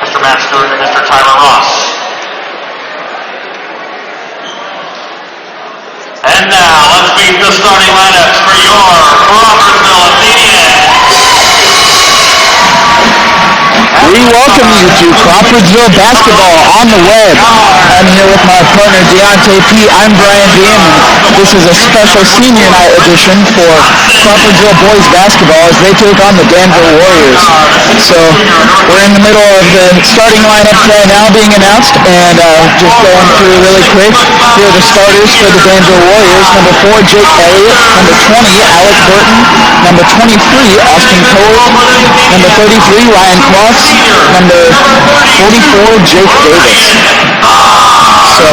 Mr. Matt Stewart and Mr. Tyler Ross. And now, let's meet the starting lineups for your Crawqfordsville Athenians. We welcome you to Crawqfordsville basketball on the web. I'm here with my partner Deontay P. I'm Brian Dean, and this is a special senior night edition for Crawqfordsville boys basketball as they take on the Danville Warriors. So we're in the middle of the starting lineup right now being announced, and just going through really quick. Here are the starters for the Danville Warriors. Number 4, Jake Elliott. Number 20, Alec Burton. Number 23, Austin Cole. Number 33, Ryan Cross. Number 44, Jake Davis. So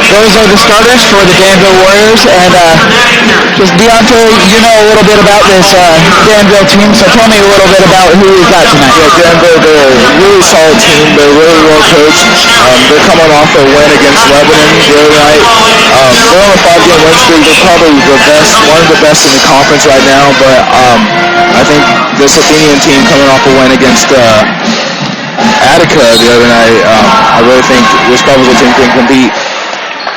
those are the starters for the Danville Warriors, and just Deontay, you know a little bit about this Danville team, so tell me a little bit about who we've got tonight. Yeah, Danville, they're a really solid team. They're really well coached. They're coming off a win against Lebanon the other night. They're on a 5-game win streak. They're probably the best, one of the best in the conference right now, but I think this Athenian team coming off a win against Attica the other night, I really think this Crawqfordsville team can compete.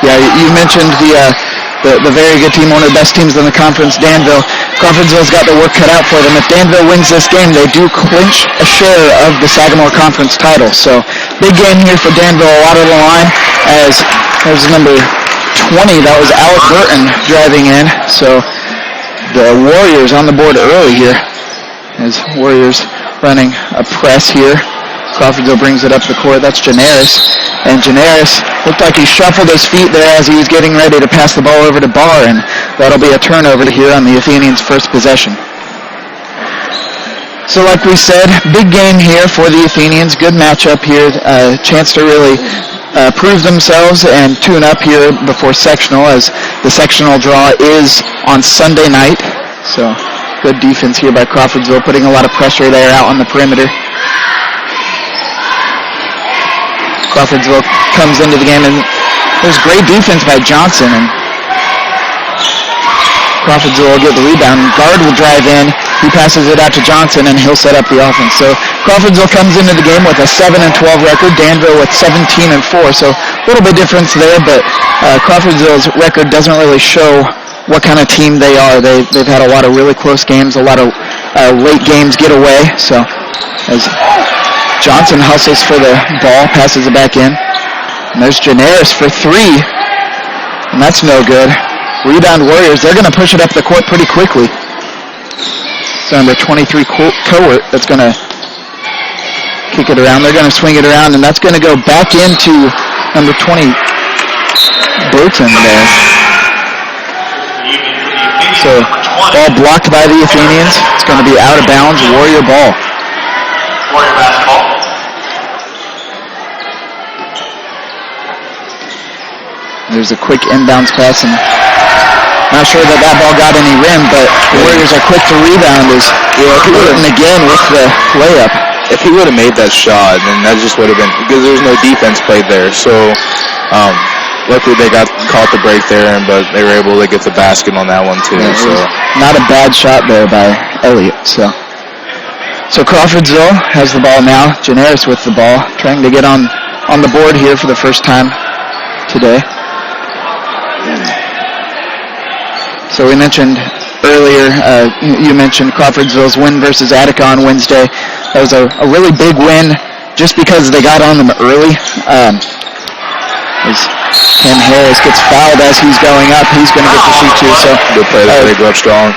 Yeah, you mentioned the very good team, one of the best teams in the conference, Danville. Crawqfordsville's got their work cut out for them. If Danville wins this game, they do clinch a share of the Sagamore Conference title. So big game here for Danville, a lot on the line, as there's number 20, that was Alec Burton driving in. So the Warriors on the board early here, as Warriors running a press here. Crawqfordsville brings it up the court. That's Janaris. And Janaris looked like he shuffled his feet there as he was getting ready to pass the ball over to Barr, and that'll be a turnover here on the Athenians' first possession. So like we said, big game here for the Athenians. Good matchup here. Chance to really prove themselves and tune up here before sectional, as the sectional draw is on Sunday night. So good defense here by Crawqfordsville, putting a lot of pressure there out on the perimeter. Crawqfordsville comes into the game, and there's great defense by Johnson, and Crawqfordsville will get the rebound. Guard will drive in, he passes it out to Johnson, and he'll set up the offense. So Crawqfordsville comes into the game with a 7-12 record, Danville with 17-4, so a little bit difference there, but Crawfordsville's record doesn't really show what kind of team they are. They've had a lot of really close games, a lot of late games get away, so as Johnson hustles for the ball, passes it back in. And there's Janaris for 3. And that's no good. Rebound Warriors, they're going to push it up the court pretty quickly. So number 23, Cowart, that's going to kick it around. They're going to swing it around, and that's going to go back into number 20, Burton there. So ball blocked by the Athenians. It's going to be out of bounds, Warrior ball. Warrior basketball. There's a quick inbounds pass, and not sure that ball got any rim, but the Warriors are quick to rebound as Burton again with the layup. If he would have made that shot, then that just would have been, because there's no defense played there. So luckily they caught the break there, but they were able to get the basket on that one too. Yeah, so not a bad shot there by Elliott. So Crawqfordsville has the ball now. Janaris with the ball, trying to get on the board here for the first time today. So we mentioned earlier, you mentioned Crawfordsville's win versus Attica on Wednesday. That was a really big win just because they got on them early. As Cam Harris gets fouled as he's going up, he's going to get the shoot too. So good play there, they go up strong.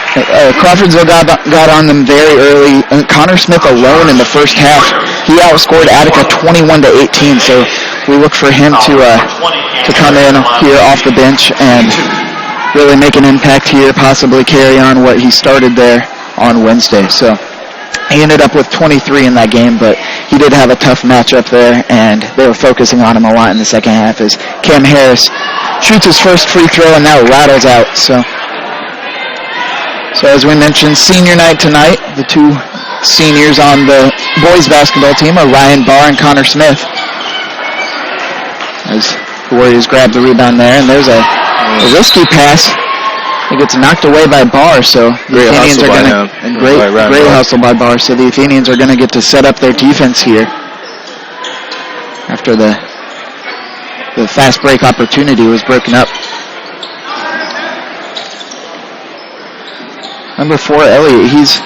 Crawfordsville got on them very early. Connor Smith alone in the first half, he outscored Attica 21-18. So we look for him to come in here off the bench and really make an impact here, possibly carry on what he started there on Wednesday. So he ended up with 23 in that game, but he did have a tough matchup there, and they were focusing on him a lot in the second half as Cam Harris shoots his first free throw and now rattles out. So as we mentioned, senior night tonight. The two seniors on the boys basketball team are Ryan Barr and Connor Smith. As the Warriors grab the rebound there, and there's a risky pass He gets knocked away by Barr, so the Athenians are going to... Great hustle by Barr, so the Athenians are going to get to set up their defense here after the fast break opportunity was broken up. Number 4, Elliott, he's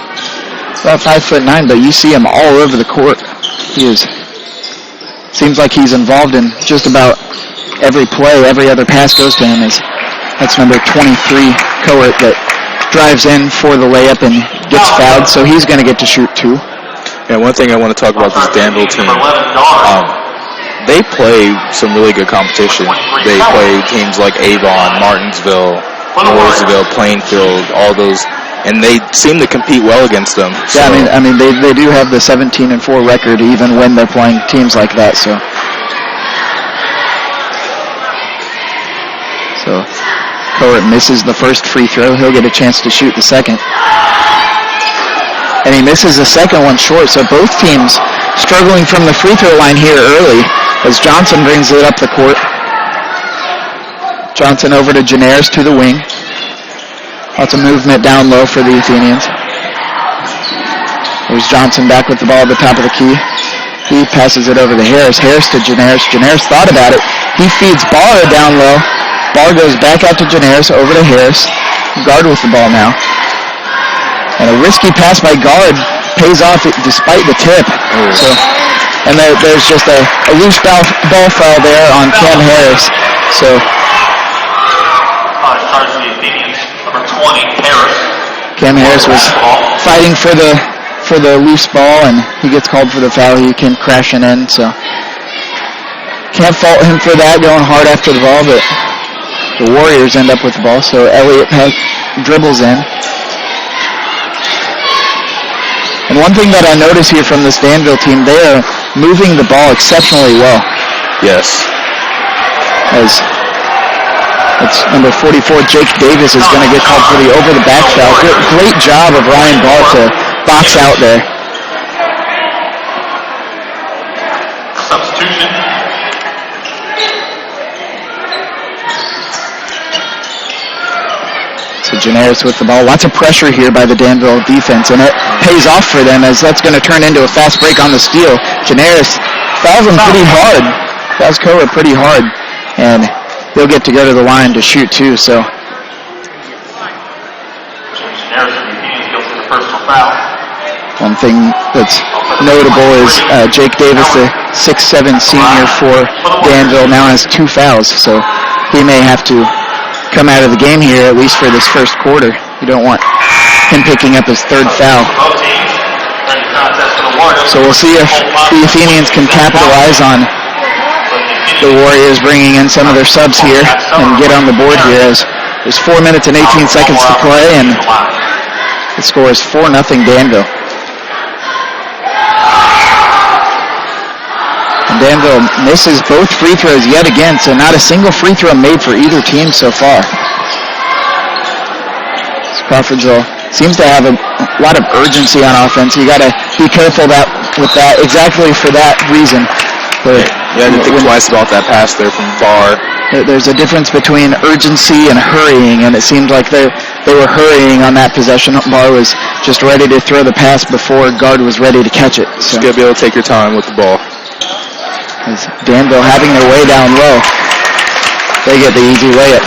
about 5'9", but you see him all over the court. Seems like he's involved in just about every play. Every other pass goes to him. That's number 23, Coert, that drives in for the layup and gets fouled, so he's going to get to shoot 2. And one thing I want to talk about this Danville team, they play some really good competition. They play teams like Avon, Martinsville, Mooresville, Plainfield, all those, and they seem to compete well against them. So. Yeah, I mean, they do have the 17-4 record even when they're playing teams like that. So Coert misses the first free throw. He'll get a chance to shoot the second, and he misses the second one short. So both teams struggling from the free throw line here early as Johnson brings it up the court. Johnson over to Janaris to the wing. Lots of movement down low for the Athenians. There's Johnson back with the ball at the top of the key. He passes it over to Harris. Harris to Janaris. Janaris thought about it. He feeds Barr down low. Barr goes back out to Janaris, over to Harris. Guard with the ball now. And a risky pass by Guard pays off despite the tip. And there's just a loose ball foul there on Cam Harris. So Cam Harris was fighting for the loose ball, and he gets called for the foul. He came crashing in, so can't fault him for that, going hard after the ball, but the Warriors end up with the ball, so Elliott dribbles in. And one thing that I notice here from this Danville team, they are moving the ball exceptionally well. Yes. As it's number 44, Jake Davis, is going to get called for the over-the-back foul. Great job of Ryan Ball to box out there. Substitution. So Janaris with the ball. Lots of pressure here by the Danville defense, and it pays off for them as that's going to turn into a fast break on the steal. Janaris fouls him pretty hard. Fouls Coert pretty hard, and he'll get to go to the line to shoot too. So one thing that's notable is Jake Davis, the 6'7" senior for Danville, now has 2 fouls. So he may have to come out of the game here, at least for this first quarter. You don't want him picking up his 3rd foul. So we'll see if the Athenians can capitalize on the Warriors bringing in some of their subs here and get on the board here, as there's 4 minutes and 18 seconds to play, and the score is 4-0 Danville. And Danville misses both free throws yet again, so not a single free throw made for either team so far. Crawfordsville seems to have a lot of urgency on offense. You got to be careful with that, exactly for that reason. Yeah, I didn't think twice about that pass there from Barr. There's a difference between urgency and hurrying, and it seemed like they were hurrying on that possession. Barr was just ready to throw the pass before Guard was ready to catch it. So. Just got to be able to take your time with the ball. As Danville having their way down low, they get the easy layup.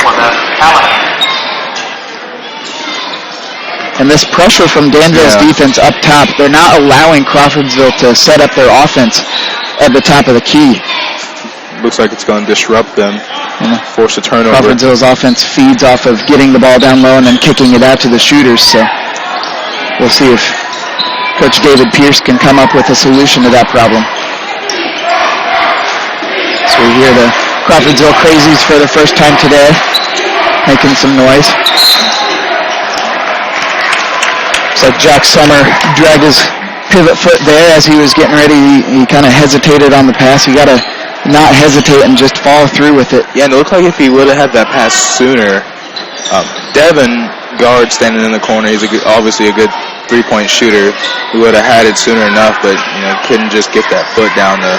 And this pressure from Danville's defense up top, they're not allowing Crawfordsville to set up their offense at the top of the key. Looks like it's going to disrupt them, force a turnover. Crawfordsville's offense feeds off of getting the ball down low and then kicking it out to the shooters. So we'll see if Coach David Pierce can come up with a solution to that problem. So we hear the Crawfordsville Crazies for the first time today, making some noise. Looks like Jack Summer dragged his pivot foot there as he was getting ready. He kind of hesitated on the pass. You got to not hesitate and just follow through with it. Yeah, and it looked like if he would have had that pass sooner, Devin, guard standing in the corner, he's obviously a good three-point shooter. He would have had it sooner enough, but couldn't just get that foot down to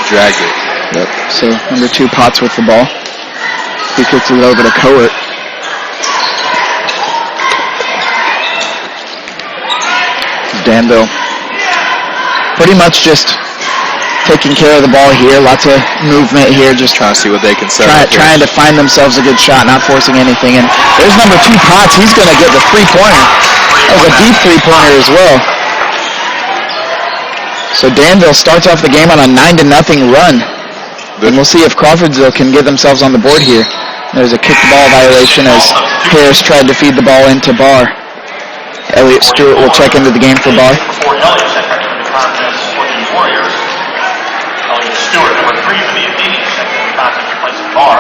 drag it. Yep. So number 2 Potts with the ball. He kicks it over to Coert. Danville pretty much just taking care of the ball here. Lots of movement here, just trying to see what they can set trying to find themselves a good shot, not forcing anything. And there's number 2, Potts. He's going to get the three-pointer. That was a deep three-pointer as well. So Danville starts off the game on a 9-0 run. And we'll see if Crawfordsville can get themselves on the board here. There's a kicked ball violation as Harris tried to feed the ball into Barr. Elliott Stewart will check into the game for Barr. Stewart, number 3 for the Athenians, second contest replacing Barr.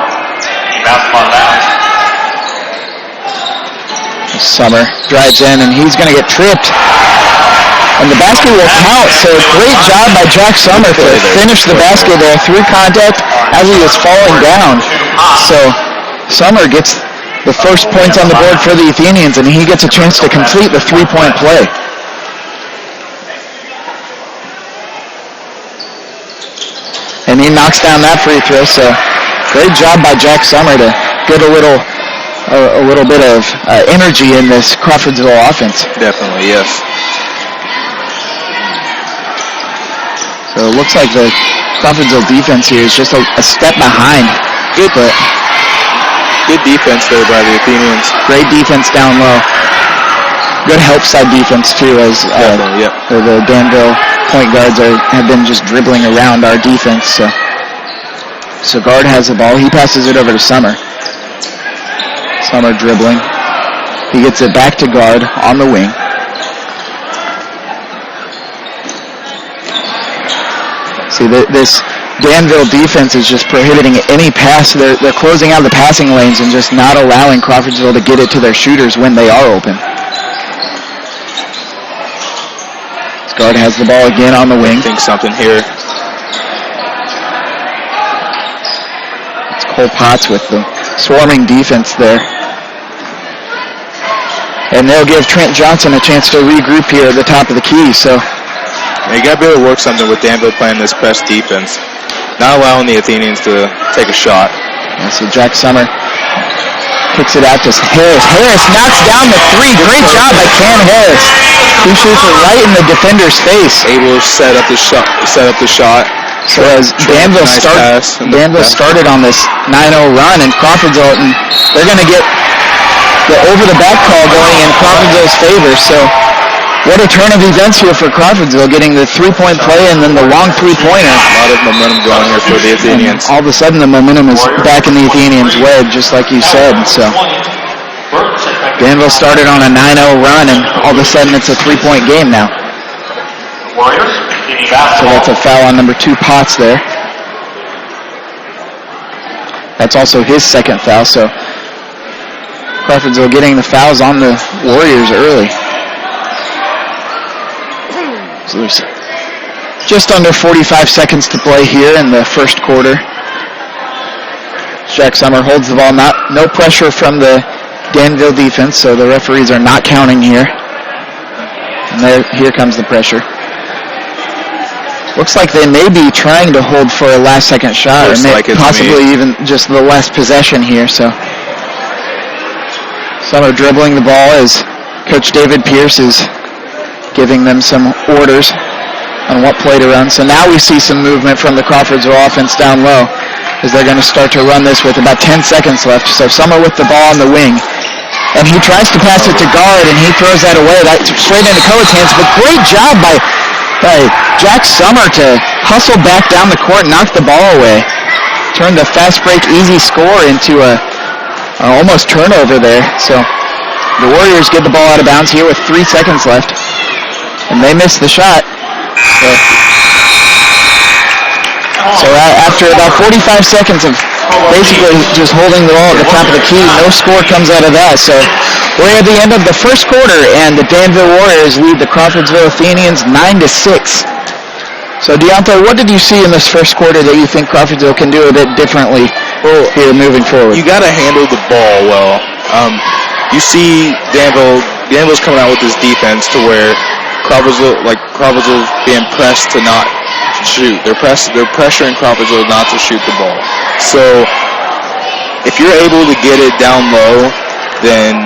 He bounced Barr down. Summer drives in, and he's going to get tripped. And the basket will count, so great job by Jack Summer to finish the basket there through contact as he was falling down. So Summer gets the first points on the board for the Athenians, and he gets a chance to complete the three-point play. And he knocks down that free throw, so great job by Jack Summer to get a little bit of energy in this Crawfordsville offense. Definitely, yes. So it looks like the Crawfordsville defense here is just a step behind. Good defense there by the Athenians. Great defense down low. Good help side defense too, as the Danville point guards have been just dribbling around our defense. So guard has the ball. He passes it over to Summer. Summer dribbling. He gets it back to guard on the wing. See, this Danville defense is just prohibiting any pass. They're closing out the passing lanes and just not allowing Crawfordsville to get it to their shooters when they are open. Guard has the ball again on the wing. I think something here. It's Cole Potts with the swarming defense there. And they'll give Trent Johnson a chance to regroup here at the top of the key. So you got to be able to work something with Danville playing this press defense. Not allowing the Athenians to take a shot. And so Jack Summer kicks it out to Harris. Harris knocks down the three. Great job by Cam Harris. He shoots it right in the defender's face. Able to set up the shot. So as Danville started on this 9-0 run, and Crawfordsville, they're going to get the over-the-back call going in Crawfordsville's favor. So what a turn of events here for Crawfordsville, getting the three-point play and then the long three-pointer. A lot of momentum going here for the Athenians. All of a sudden, the momentum is back in the Athenians' way, just like you said. So Danville started on a 9-0 run, and all of a sudden, it's a three-point game now. So that's a foul on number 2, Potts there. That's also his second foul, so Crawfordsville getting the fouls on the Warriors early. So there's just under 45 seconds to play here in the first quarter. Jack Summer holds the ball, no pressure from the Danville defense, so the referees are not counting here. And here comes the pressure. Looks like they may be trying to hold for a last-second shot, or possibly even just the last possession here. So Summer dribbling the ball as Coach David Pierce is giving them some orders on what play to run. So now we see some movement from the Crawfordsville offense down low, as they're going to start to run this with about 10 seconds left. So Summer with the ball on the wing. And he tries to pass it to guard, and he throws that away. That's straight into Coa's hands. But great job by Jack Summer to hustle back down the court and knock the ball away. Turned the fast break easy score into a almost turnover there. So the Warriors get the ball out of bounds here with 3 seconds left. And they miss the shot. So after about 45 seconds of basically just holding the ball at the top of the key, no score comes out of that. So we're at the end of the first quarter, and the Danville Warriors lead the Crawfordsville Athenians 9-6. So Deontay, what did you see in this first quarter that you think Crawfordsville can do a bit differently here moving forward? You got to handle the ball well. You see Danville's coming out with this defense to where Crawfordsville being pressed to not shoot. They're pressuring Crawfordsville not to shoot the ball. So if you're able to get it down low, then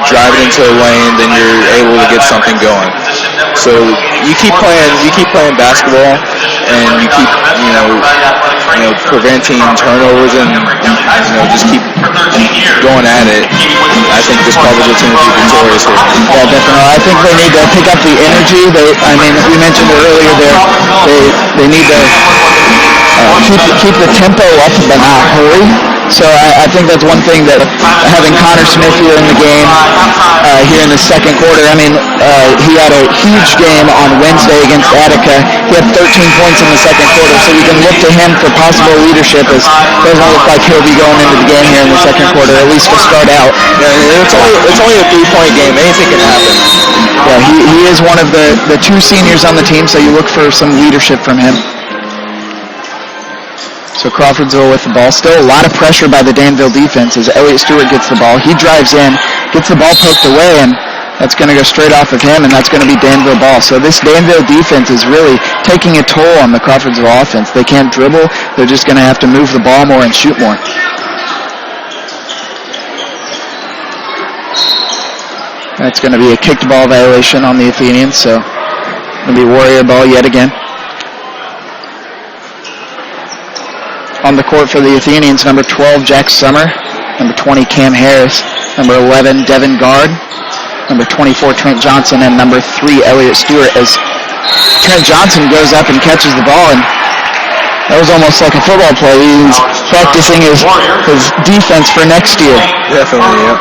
drive it into a lane, then you're able to get something going. So you keep playing basketball, and you keep preventing turnovers, and just keep going at it. I think this Crawfordsville team will be victorious here. Yeah, definitely. I think they need to pick up the energy. We mentioned it earlier there. They need to keep the tempo up but not hurry. So I think that's one thing that having Connor Smith here in the game, here in the second quarter, he had a huge game on Wednesday against Attica. He had 13 points in the second quarter, so we can look to him for possible leadership, as it doesn't look like he'll be going into the game here in the second quarter, at least to start out. Yeah, it's only a 3-point game. Anything can happen. Yeah, he is one of the two seniors on the team, so you look for some leadership from him. So Crawfordsville with the ball. Still a lot of pressure by the Danville defense as Elliott Stewart gets the ball. He drives in, gets the ball poked away, and that's going to go straight off of him, and that's going to be Danville ball. So this Danville defense is really taking a toll on the Crawfordsville offense. They can't dribble. They're just going to have to move the ball more and shoot more. That's going to be a kicked ball violation on the Athenians, so it's going to be Warrior ball yet again. On the court for the Athenians, number 12, Jack Summer. Number 20, Cam Harris. Number 11, Devin Gard. Number 24, Trent Johnson. And number 3, Elliott Stewart, as Trent Johnson goes up and catches the ball. And that was almost like a football play. He's practicing his defense for next year. Definitely, yeah.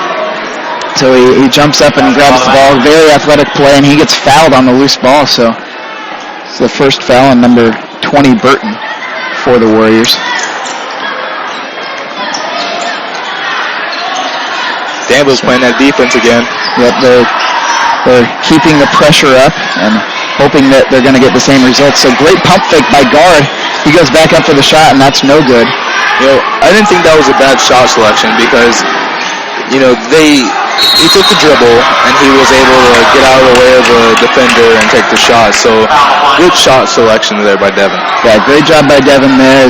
So he jumps up and grabs the ball. Very athletic play, and he gets fouled on the loose ball. So it's the first foul on number 20, Burton, for the Warriors. Danville's playing that defense again. Yep, they're keeping the pressure up and hoping that they're going to get the same results. So great pump fake by Gard. He goes back up for the shot, and that's no good. I didn't think that was a bad shot selection because, he took the dribble and he was able to get out of the way of the defender and take the shot. So good shot selection there by Devin. Yeah, great job by Devin there.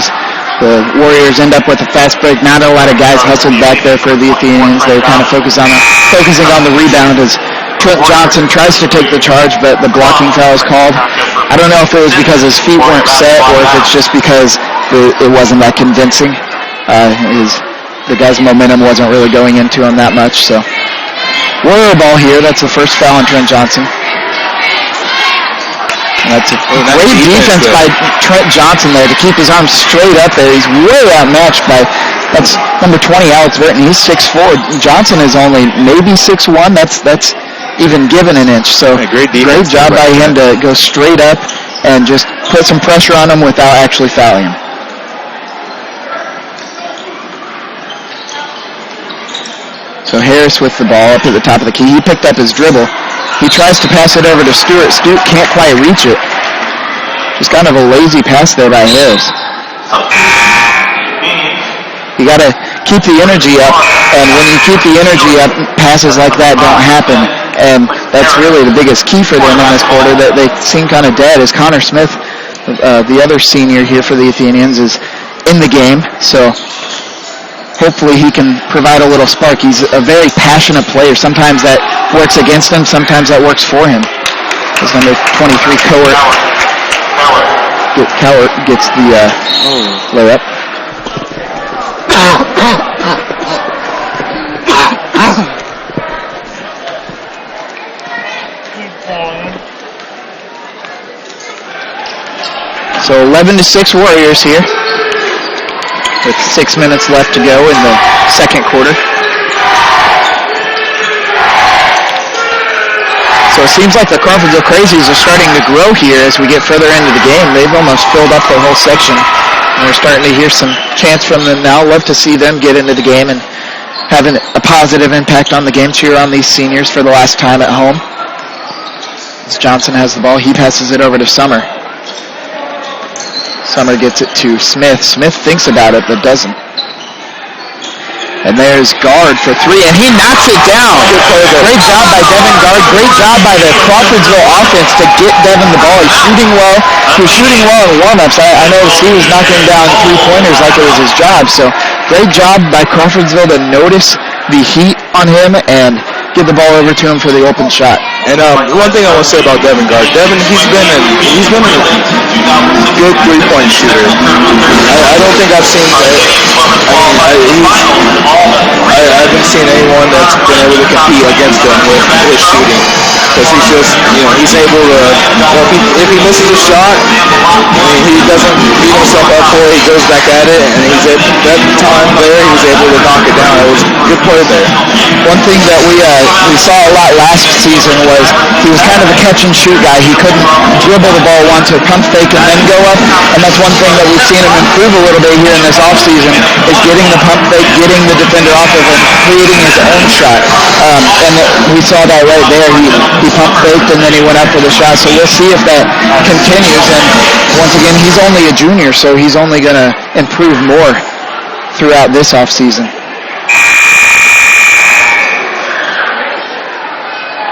The Warriors end up with a fast break. Not a lot of guys hustled back there for the Athenians. They're kind of focusing on the rebound as Trent Johnson tries to take the charge, but the blocking foul is called. I don't know if it was because his feet weren't set or if it's just because it wasn't that convincing. The guy's momentum wasn't really going into him that much. So Warrior ball here. That's the first foul on Trent Johnson. That's a great defense by Trent Johnson there to keep his arms straight up there. He's way outmatched by, that's number 20, Alex Burton. He's 6'4". Johnson is only maybe 6'1". That's even given an inch. So great job by him to go straight up and just put some pressure on him without actually fouling him. So Harris with the ball up at the top of the key. He picked up his dribble. He tries to pass it over to Stewart. Stewart can't quite reach it. Just kind of a lazy pass there by Harris. You got to keep the energy up, and when you keep the energy up, passes like that don't happen. And that's really the biggest key for them in this quarter. That they seem kind of dead as Connor Smith, the other senior here for the Athenians, is in the game. So hopefully he can provide a little spark. He's a very passionate player. Sometimes that works against him. Sometimes that works for him. As number 23, Cowart gets the layup. So 11-6 Warriors here, with 6 minutes left to go in the second quarter. So it seems like the Crawfordsville Crazies are starting to grow here as we get further into the game. They've almost filled up their whole section, and we're starting to hear some chants from them now. Love to see them get into the game and have a positive impact on the game. Cheer on these seniors for the last time at home. As Johnson has the ball, he passes it over to Summer. Summer gets it to Smith. Smith thinks about it, but doesn't. And there's Gard for three, and he knocks it down. Great job by Devin Gard. Great job by the Crawfordsville offense to get Devin the ball. He's shooting well. He was shooting well in warm-ups. I noticed he was knocking down three-pointers like it was his job. So great job by Crawfordsville to notice the heat on him and get the ball over to him for the open shot. And one thing I want to say about Devin Gard, he's been a good three-point shooter. I don't think I've seen. I haven't seen anyone that's been able to compete against him with his shooting. Because he's just, he's able to, if he misses a shot, he doesn't beat himself up for it, he goes back at it, and that time there, he was able to knock it down. It was a good play there. One thing that we saw a lot last season was he was kind of a catch-and-shoot guy. He couldn't dribble the ball once or pump fake and then go up, and that's one thing that we've seen him improve a little bit here in this offseason is getting the pump fake, getting the defender off of him, creating his own shot. And we saw that right there. He pump faked and then he went up with a shot. So we'll see if that continues. And once again, he's only a junior, so he's only going to improve more throughout this offseason.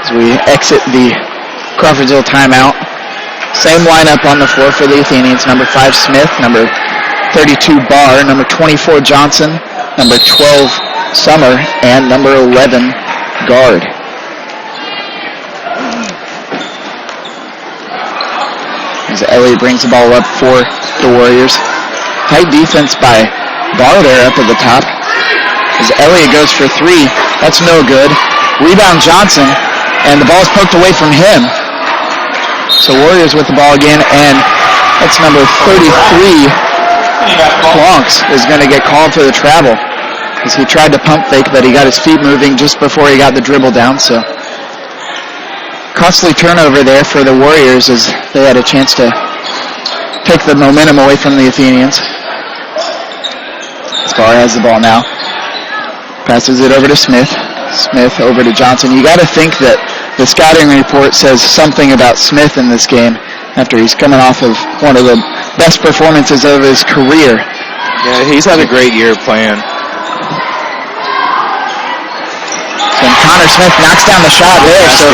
As we exit the Crawfordsville timeout, same lineup on the floor for the Athenians. Number 5, Smith. Number 32, Barr. Number 24, Johnson. Number 12, Summer. And number 11, Gard. As Elliott brings the ball up for the Warriors. Tight defense by Barr there up at the top. As Elliott goes for 3. That's no good. Rebound Johnson. And the ball's poked away from him. So Warriors with the ball again. And that's number 33. Crawqfordsville is going to get called for the travel. As he tried to pump fake, but he got his feet moving just before he got the dribble down. So costly turnover there for the Warriors as they had a chance to take the momentum away from the Athenians. Barr has the ball now. Passes it over to Smith. Smith over to Johnson. You got to think that the scouting report says something about Smith in this game after he's coming off of one of the best performances of his career. Yeah, he's had a great year playing. And Connor Smith knocks down the shot there, so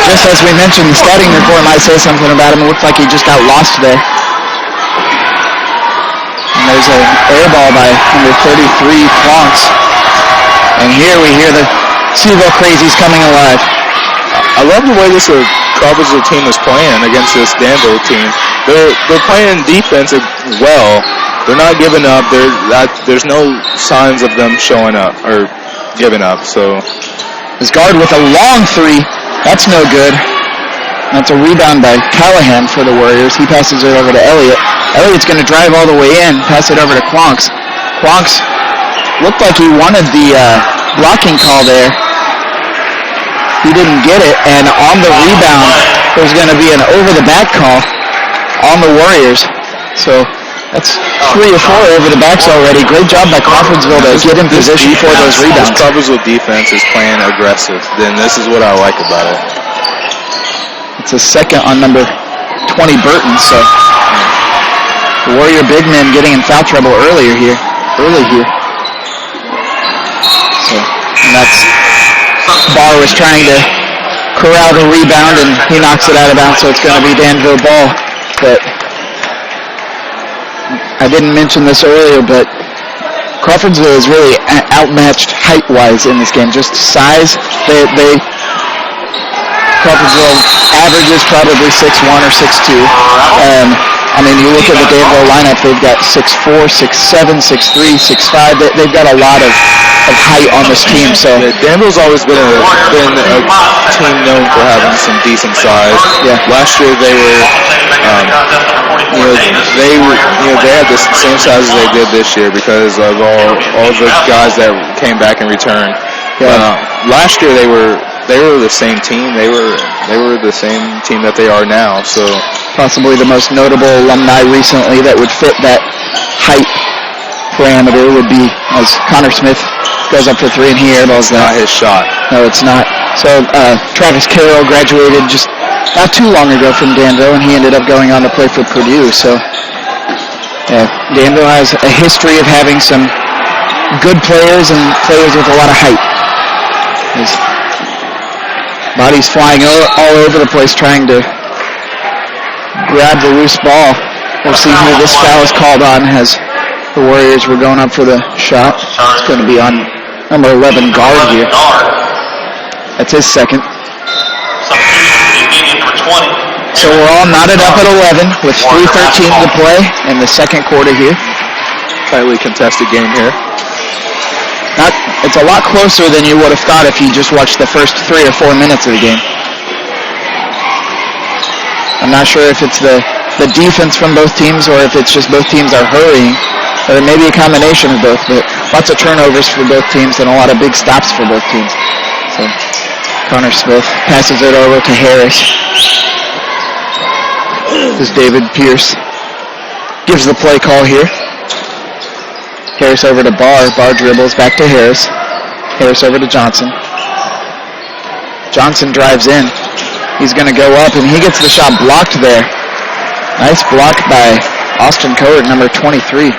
just as we mentioned, the scouting report might say something about him. It looks like he just got lost there. And there's an air ball by number 33, Crawqfordsville. And here we hear the Seville Crazies coming alive. I love the way this Crawfordsville team is playing against this Danville team. They're playing defense well. They're not giving up. There's no signs of them showing up or giving up. So his guard with a long 3. That's no good. That's a rebound by Callahan for the Warriors. He passes it over to Elliott. Elliott's going to drive all the way in, pass it over to Crawqfordsville. Crawqfordsville looked like he wanted the blocking call there. He didn't get it, and on the rebound, there's going to be an over-the-back call on the Warriors. So that's 3 or 4 over the backs already. Great job by Crawfordsville to get in position for those rebounds. This Crawfordsville defense is playing aggressive. Then this is what I like about it. It's a second on number 20, Burton. So the Warrior big men getting in foul trouble early here. So, and that's Barr was trying to corral the rebound, and he knocks it out of bounds. So it's going to be Danville ball, but I didn't mention this earlier, but Crawfordsville is really outmatched height-wise in this game. Just size, Crawfordsville averages probably 6'1" or 6'2". I mean, you look at the Danville lineup, they've got 6'4", 6'7", 6'3", 6'5". They've got a lot of height on this team. So Danville's always been a team known for having some decent size. Yeah. Last year they were, they had the same size as they did this year because of all the guys that came back in return. Yeah. Last year they were the same team. They were the same team that they are now. So possibly the most notable alumni recently that would fit that height parameter would be as Connor Smith goes up for 3 and he airballs that. Not his shot. No, it's not. So Travis Carroll graduated just not too long ago from Danville, and he ended up going on to play for Purdue. So Danville has a history of having some good players and players with a lot of height. His body's flying all over the place trying to grab the loose ball. We'll see who this foul is called on as the Warriors were going up for the shot. It's going to be on number 11, Gard here. That's his second. So we're all knotted up at 11 with 3:13 to play in the second quarter here. Tightly contested game here. It's a lot closer than you would have thought if you just watched the first 3 or 4 minutes of the game. I'm not sure if it's the defense from both teams or if it's just both teams are hurrying, or maybe a combination of both, but lots of turnovers for both teams and a lot of big stops for both teams. So Connor Smith passes it over to Harris. This is David Pierce. Gives the play call here. Harris over to Barr. Barr dribbles back to Harris. Harris over to Johnson. Johnson drives in. He's going to go up, and he gets the shot blocked there. Nice block by Austin Cohart, number 23.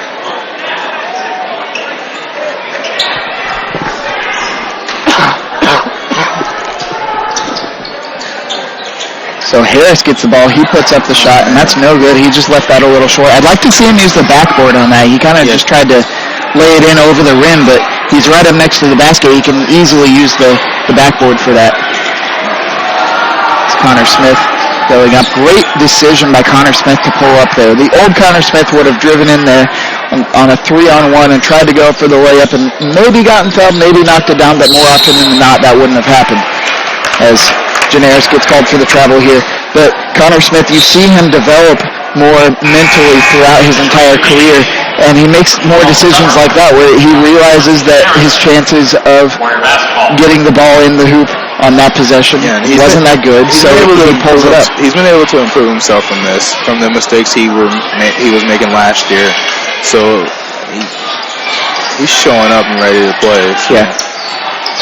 So Harris gets the ball. He puts up the shot, and that's no good. He just left that a little short. I'd like to see him use the backboard on that. He kind of just tried to lay it in over the rim, but he's right up next to the basket. He can easily use the backboard for that. It's Connor Smith going up. Great decision by Connor Smith to pull up there. The old Connor Smith would have driven in there on a 3-on-1 and tried to go for the layup and maybe gotten fouled, maybe knocked it down, but more often than not, that wouldn't have happened. As Janaris gets called for the travel here. But Connor Smith, you see him develop more mentally throughout his entire career, and he makes more decisions like that where he realizes that his chances of getting the ball in the hoop on that possession wasn't that good, so he pulls it up. He's been able to improve himself from the mistakes he was making last year. So he's showing up and ready to play. So. Yeah.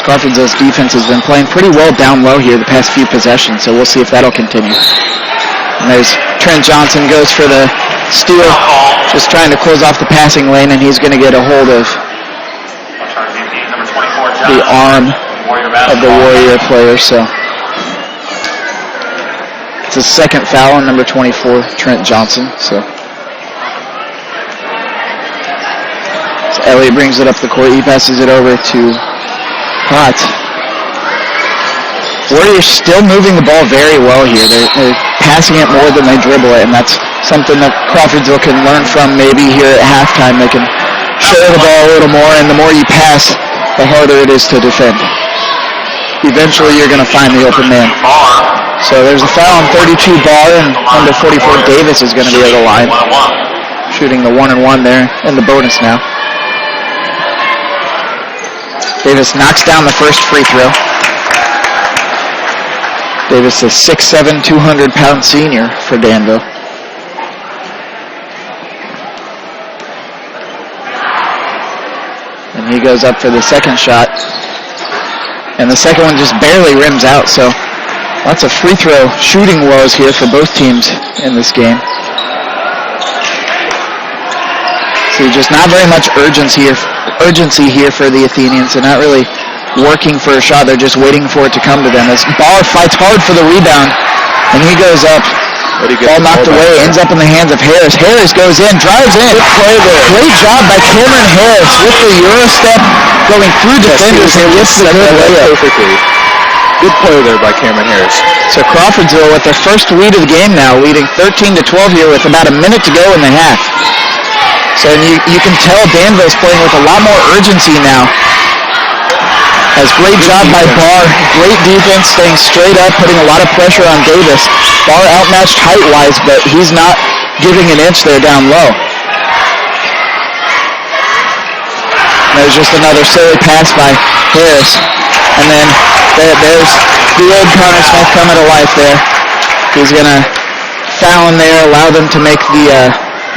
Crawfordsville's defense has been playing pretty well down low here the past few possessions, so we'll see if that'll continue. And there's Trent Johnson goes for the steal, just trying to close off the passing lane, and he's going to get a hold of the arm of the Warrior player, so it's a second foul on number 24, Trent Johnson. So Elliott brings it up the court. He passes it over to Hot. Warriors still moving the ball very well here. They're passing it more than they dribble it, and that's something that Crawfordsville can learn from maybe here at halftime. They can share the ball a little more, and the more you pass, the harder it is to defend. Eventually, you're going to find the open man. So there's a foul on 32 Barr, and number 44 Davis is going to be at the line, shooting the 1-and-1 there in the bonus now. Davis knocks down the first free throw. Davis is 6'7", 200-pound senior for Danville. And he goes up for the second shot. And the second one just barely rims out, so lots of free throw shooting woes here for both teams in this game. So just not very much urgency here for the Athenians. They're not really working for a shot. They're just waiting for it to come to them. As Barr fights hard for the rebound, and he goes up. Ball knocked away, ends up in the hands of Harris. Harris goes in, drives in. Good play there. Great job by Cameron Harris with the Euro step, going through defenders and gets the good layup. Perfectly. Good play there by Cameron Harris. So Crawfordsville with their first lead of the game now, leading 13-12 here with about a minute to go in the half. So you can tell Danville's playing with a lot more urgency now. Has great job by Barr. Great defense, staying straight up, putting a lot of pressure on Davis. Barr outmatched height-wise, but he's not giving an inch there down low. And there's just another silly pass by Harris. And then there's the old Connor Smith coming to life there. He's going to foul in there, allow them to make the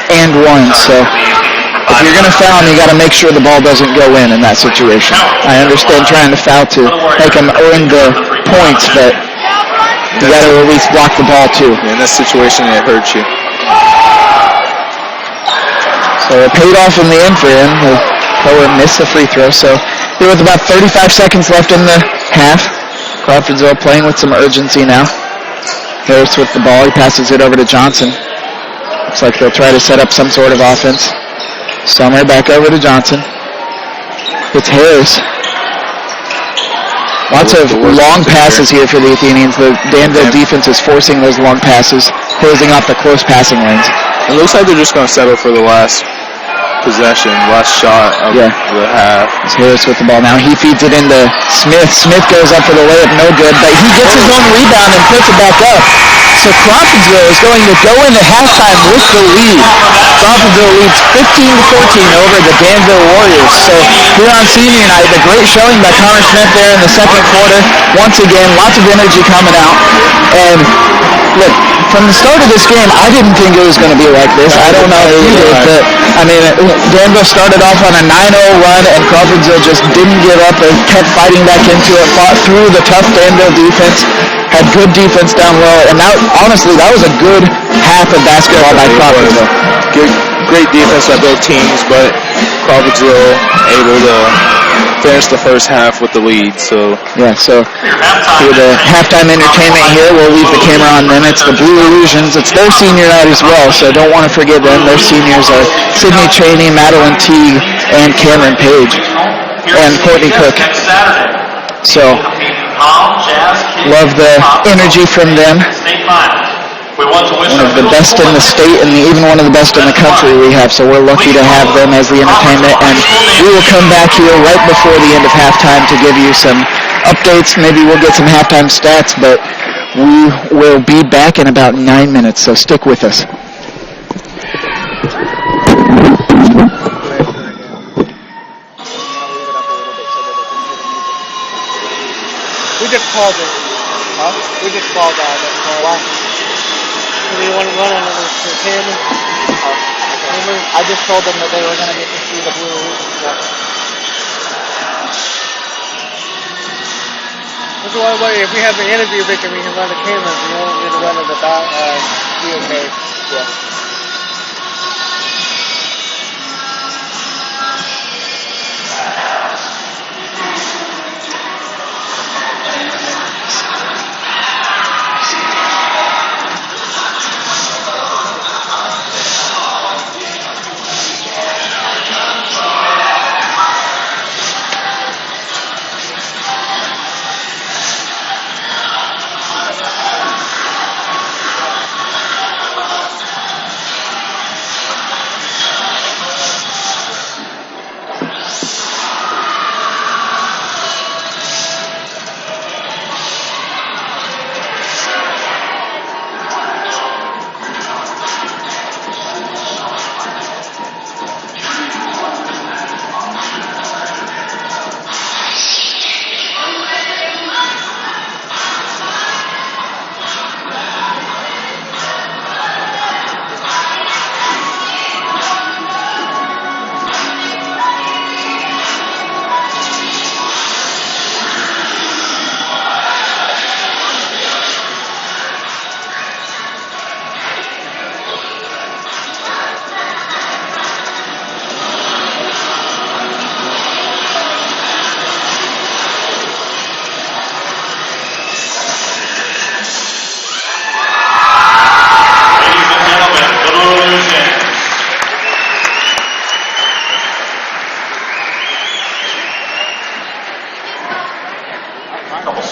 and one. So if you're going to foul him, you got to make sure the ball doesn't go in that situation. I understand trying to foul to make him earn the points, but you got to at least block the ball too. In this situation, it hurts you. So it paid off in the end for him. Cohen missed the free throw. So here with about 35 seconds left in the half, Crawfordsville playing with some urgency now. Harris with the ball. He passes it over to Johnson. Looks like they'll try to set up some sort of offense. Summer back over to Johnson. It's Harris. Lots of long passes here for the Athenians. The Danville defense is forcing those long passes, closing off the close passing lanes. It looks like they're just going to settle for the last possession, last shot of the half. It's Harris with the ball now. He feeds it into Smith. Smith goes up for the layup, no good, but he gets his own rebound and puts it back up. So Crawfordsville is going to go into halftime with the lead. Crawfordsville leads 15-14 over the Danville Warriors. So here on senior night, the great showing by Connor Smith there in the second quarter. Once again, lots of energy coming out. And look, from the start of this game, I didn't think it was going to be like this. I don't know if you did, but I mean, Danville started off on a 9-0 run, and Crawfordsville just didn't give up. They kept fighting back into it, fought through the tough Danville defense, had good defense down low, and that, honestly, that was a good half of basketball by Crawfordsville. Great defense by both teams, but Crawfordsville able to finish the first half with the lead. So for the halftime entertainment here, we'll leave the camera on them. It's the Blue Illusions. It's their senior night as well, so don't want to forget them. Their seniors are Sydney Cheney, Madeline Teague, and Cameron Page, and Courtney Cook. So love the energy from them. One of the best in the state and even one of the best in the country we have, so we're lucky to have them as the entertainment. And we will come back here right before the end of halftime to give you some updates. Maybe we'll get some halftime stats, but we will be back in about 9 minutes, so stick with us. We just called it. Huh? We just called that. Do you want to run on the camera? I just told them that they were going to get to see the Blue Illusions. That's why if we have the interview, we can run the cameras. You don't need to run in the back. Be okay. Yeah.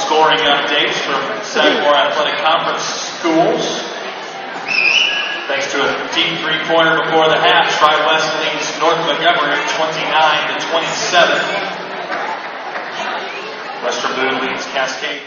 Scoring updates from Sagamore Athletic Conference schools. Thanks to a deep three-pointer before the half, Tri-West leads North Montgomery 29-27. Western Boone leads Cascade.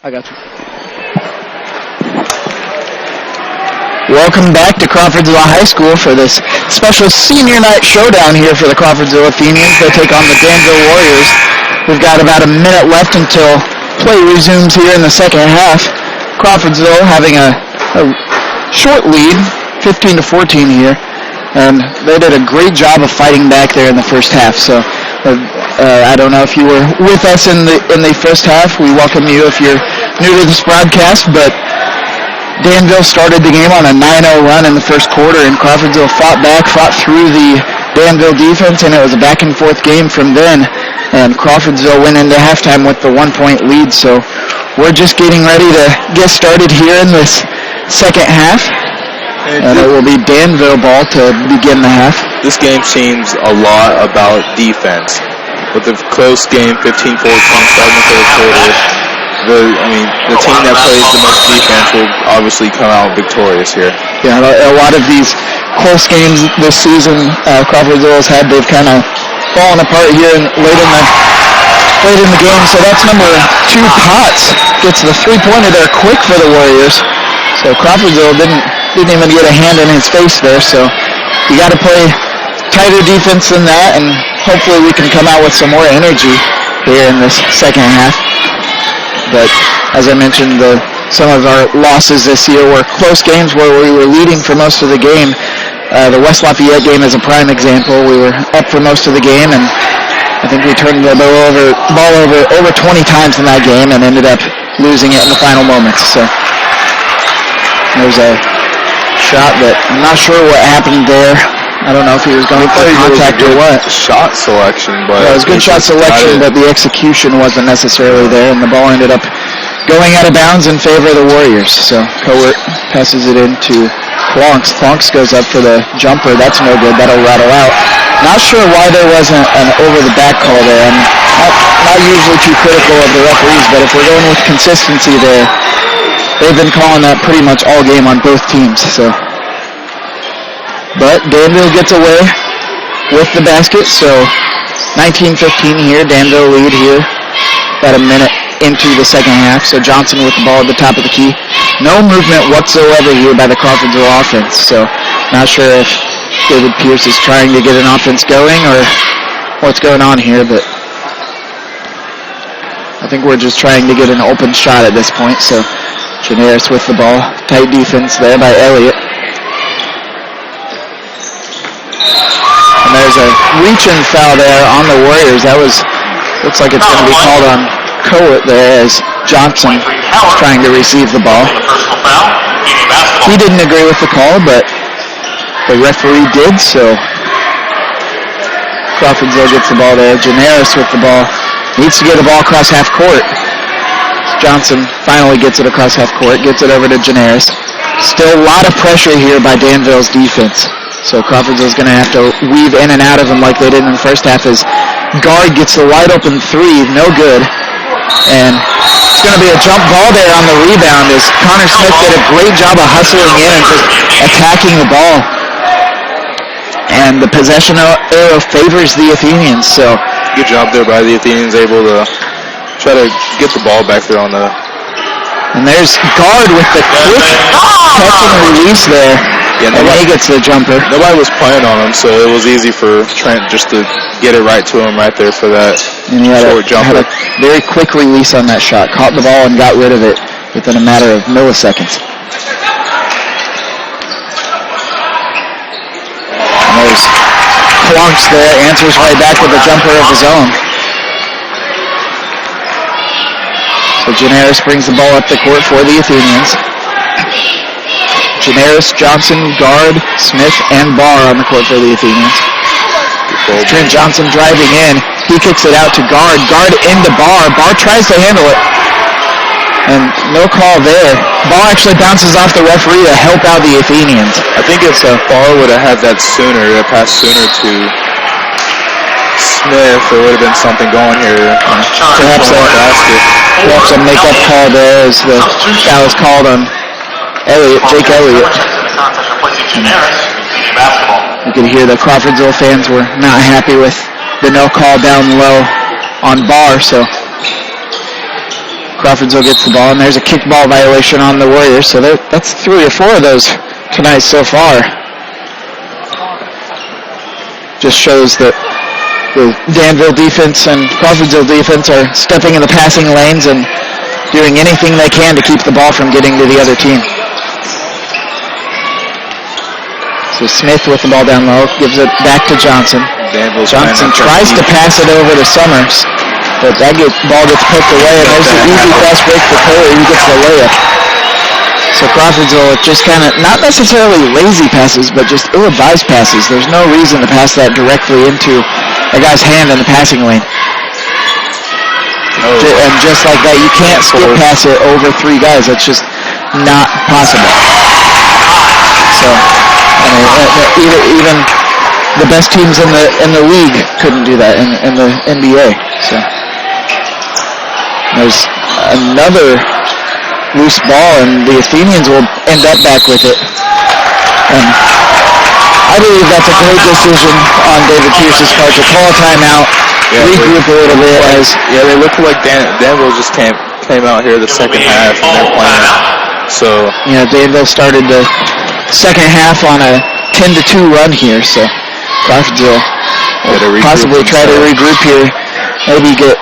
I got you. Welcome back to Crawfordsville High School for this special senior night showdown here for the Crawfordsville Athenians. They take on the Danville Warriors. We've got about a minute left until play resumes here in the second half. Crawfordsville having a short lead, 15-14 here, and they did a great job of fighting back there in the first half. So I don't know if you were with us in the first half. We welcome you if you're new to this broadcast, but Danville started the game on a 9-0 run in the first quarter, and Crawfordsville fought through the Danville defense, and it was a back-and-forth game from then. And Crawfordsville went into halftime with the 1-point lead, so we're just getting ready to get started here in this second half, and it will be Danville ball to begin the half. This game seems a lot about defense. With the close game, 15-14, starting the third quarter, the team that plays the most defense will obviously come out victorious here. Yeah, a lot of these close games this season Crawfordsville has had, they've kind of fallen apart here late in the game. So that's number 2, Potts, gets the three-pointer there quick for the Warriors. So Crawfordsville didn't even get a hand in his face there. So you got to play tighter defense than that, and hopefully we can come out with some more energy here in this second half. But as I mentioned, some of our losses this year were close games where we were leading for most of the game. The West Lafayette game is a prime example. We were up for most of the game, and I think we turned the ball over 20 times in that game and ended up losing it in the final moments. So there's a shot that I'm not sure what happened there. I don't know if he was going for contact or what. Shot selection, but it was good shot selection, but the execution wasn't necessarily there, and the ball ended up going out of bounds in favor of the Warriors. So Cowart passes it into Clonks. Clonks goes up for the jumper. That's no good. That'll rattle out. Not sure why there wasn't an over-the-back call there. I'm not usually too critical of the referees, but if we're going with consistency there, they've been calling that pretty much all game on both teams. But Danville gets away with the basket, so 19-15 here. Danville lead here. About a minute into the second half, so Johnson with the ball at the top of the key. No movement whatsoever here by the Crawfordsville offense, so not sure if David Pierce is trying to get an offense going or what's going on here, but I think we're just trying to get an open shot at this point. So Janaris with the ball. Tight defense there by Elliott. And there's a reach-in foul there on the Warriors. Looks like it's going to be called on Cowart there as Johnson trying to receive the ball. He didn't agree with the call, but the referee did, so Crawfordsville gets the ball there. Janaris with the ball. Needs to get the ball across half court. Johnson finally gets it across half court, gets it over to Janaris. Still a lot of pressure here by Danville's defense. So Crawfordsville's going to have to weave in and out of them like they did in the first half as guard gets the wide open three, no good. And it's going to be a jump ball there on the rebound as Connor Smith did a great job of hustling in and just attacking the ball. And the possession arrow favors the Athenians. So good job there by the Athenians, able to try to get the ball back there on the... And there's guard with the quick catch and release there. Yeah, and he gets the jumper. Nobody was playing on him, so it was easy for Trent just to get it right to him right there for that short jumper. Had a very quick release on that shot. Caught the ball and got rid of it within a matter of milliseconds. And there's Klonks there. Answers right back with a jumper of his own. So Janaris brings the ball up the court for the Athenians. Janaris, Johnson, Guard, Smith, and Barr on the court for the Athenians. Trent Johnson driving in. He kicks it out to Guard. Guard into Barr. Barr tries to handle it. And no call there. Ball actually bounces off the referee to help out the Athenians. I think if Barr would have had that passed sooner to Smith, there would have been something going here. Perhaps a make-up call there as the foul is called on Jake Elliott. You could hear the Crawfordsville fans were not happy with the no call down low on Barr, so Crawfordsville gets the ball, and there's a kickball violation on the Warriors. So that's 3 or 4 of those tonight so far. Just shows that the Danville defense and Crawfordsville defense are stepping in the passing lanes and doing anything they can to keep the ball from getting to the other team. So Smith with the ball down low, gives it back to Johnson. Johnson tries to pass it over to Summers, but that ball gets poked away, and there's an easy fast break for Curry, who gets the layup. So Crawfordsville just kind of, not necessarily lazy passes, but just ill-advised passes. There's no reason to pass that directly into a guy's hand in the passing lane. And just like that, you can't skip pass it over 3 guys. That's just not possible. So, I mean, even the best teams in the league couldn't do that in the NBA. So there's another loose ball, and the Athenians will end up back with it. And I believe that's a great decision on David Pierce's part to call a timeout, regroup a little bit. They looked like Danville just came out here the second half, and they're playing. So Danville started the second half on a 10-2 run here. So Crawfordsville will possibly try to regroup here. Maybe get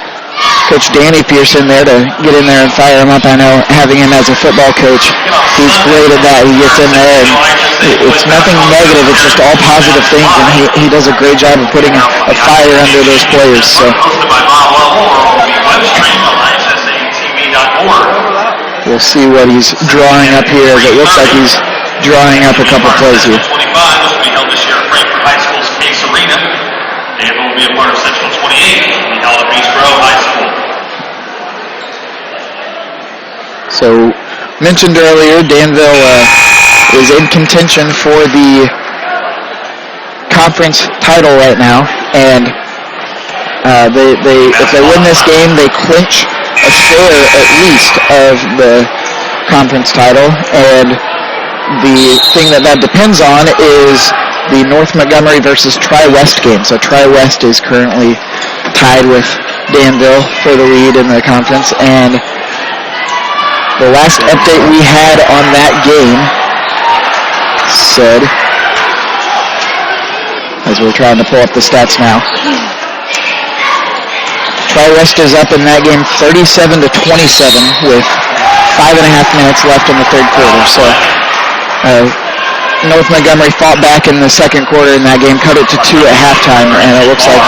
Coach Danny Pierce in there to get in there and fire him up. I know having him as a football coach, he's great at that. He gets in there, and it's nothing negative. It's just all positive things, and he does a great job of putting a fire under those players. So we'll see what he's drawing up here, as it looks like he's drawing up a couple plays here. 25 was to be held this year at Frankfort High School's Case Arena. Danville will be a part of Central 28, will be held at Beast Grove High School. So, mentioned earlier, Danville is in contention for the conference title right now, and if they win this game, they clinch a share at least of the conference title, and the thing that depends on is the North Montgomery versus Tri-West game. So Tri-West is currently tied with Danville for the lead in the conference, and the last update we had on that game said, as we're trying to pull up the stats now, Tri-West is up in that game 37-27 with 5.5 minutes left in the third quarter. So North Montgomery fought back in the second quarter in that game, cut it to 2 at halftime, and it looks like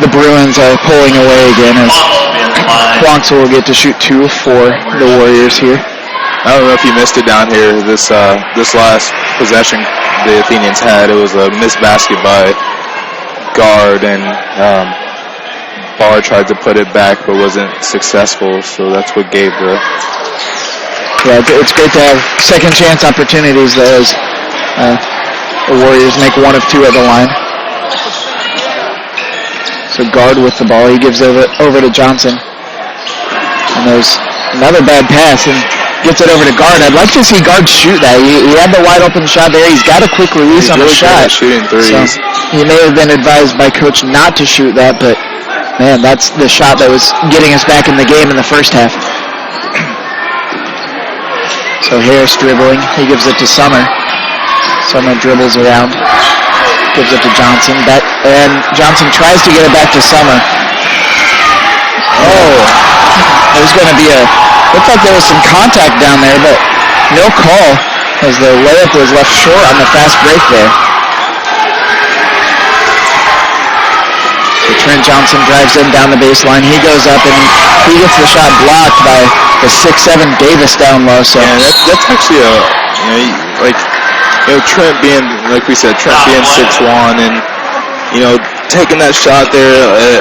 the Bruins are pulling away again as Crawqfordsville will get to shoot 2 for the Warriors here. I don't know if you missed it down here. This last possession the Athenians had, it was a missed basket by guard, and Barr tried to put it back but wasn't successful, so that's what gave the... Yeah, it's great to have second chance opportunities though, as the Warriors make 1 of 2 at the line. So guard with the ball, he gives over to Johnson. And there's another bad pass and gets it over to guard. I'd like to see guard shoot that. He had the wide open shot there. He's got a quick release on the shot. Shooting threes. So he may have been advised by coach not to shoot that, but man, that's the shot that was getting us back in the game in the first half. So Harris dribbling, he gives it to Summer. Summer dribbles around, gives it to Johnson, and Johnson tries to get it back to Summer. Oh, there's going to be looked like there was some contact down there, but no call as the layup was left short on the fast break there. So Trent Johnson drives in down the baseline. He goes up and he gets the shot blocked by the 6'7" Davis down low. So yeah, that's actually Trent being, like we said, Trent being 6'1", and taking that shot there.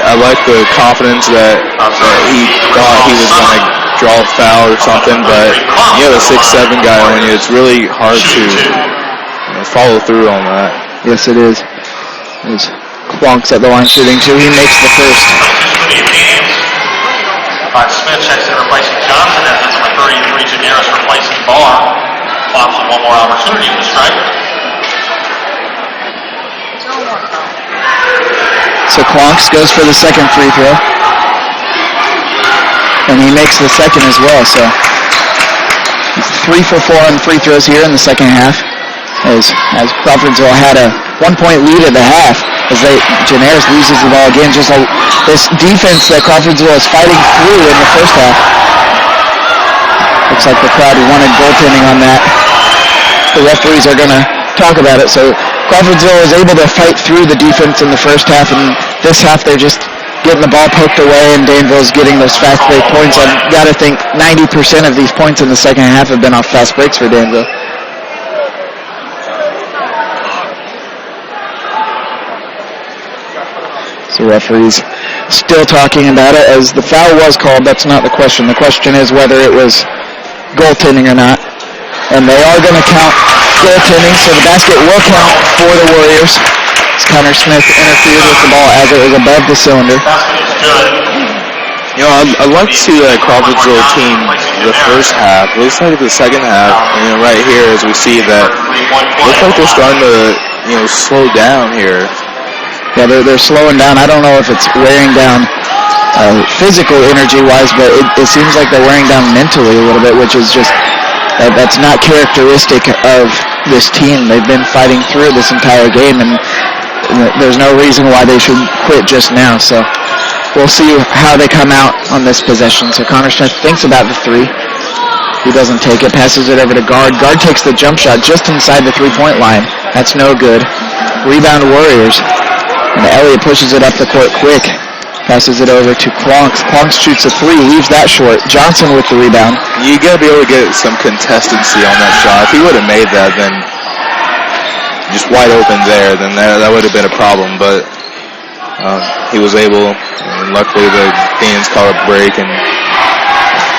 I like the confidence that he thought he was going to draw a foul or something, but you have a 6'7" guy on you. It's really hard to follow through on that. Yes, it is. There's Clonks at the line shooting too. He makes the first. Smith checks in replacing Johnson, as it's number 33, Janaris replacing Barr. Clocks with 1 more opportunity to strike. So Clonks goes for the second free throw. and he makes the second as well. So he's 3 for 4 on free throws here in the second half. As Crawfordsville had a 1-point lead at the half, as Janaris loses the ball again. Just this defense that Crawfordsville is fighting through in the first half. Looks like the crowd wanted goaltending on that. The referees are going to talk about it. So Crawfordsville is able to fight through the defense in the first half, and this half they're just getting the ball poked away, and Danville's getting those fast break points. I've got to think 90% of these points in the second half have been off fast breaks for Danville. So referees still talking about it as the foul was called. That's not the question. The question is whether it was goaltending or not. And they are going to count goaltending, so the basket will count for the Warriors. As Connor Smith interfered with the ball as it was above the cylinder. You know, I'd like to see that Crawfordsville team the first half. It looks like the second half, right here as we see that, looks like they're starting to, slow down here. Yeah, they're slowing down. I don't know if it's wearing down physical energy-wise, but it seems like they're wearing down mentally a little bit, which is just, that's not characteristic of this team. They've been fighting through this entire game, and there's no reason why they should quit just now. So we'll see how they come out on this possession. So Connor Smith thinks about the three. He doesn't take it, passes it over to Guard. Guard takes the jump shot just inside the three-point line. That's no good. Rebound Warriors. And Elliott pushes it up the court quick. Passes it over to Clonks. Clonks shoots a three, leaves that short. Johnson with the rebound. You got to be able to get some consistency on that shot. If he would have made that, then just wide open there, then that would have been a problem. But he was able, and luckily the Athenians caught a break and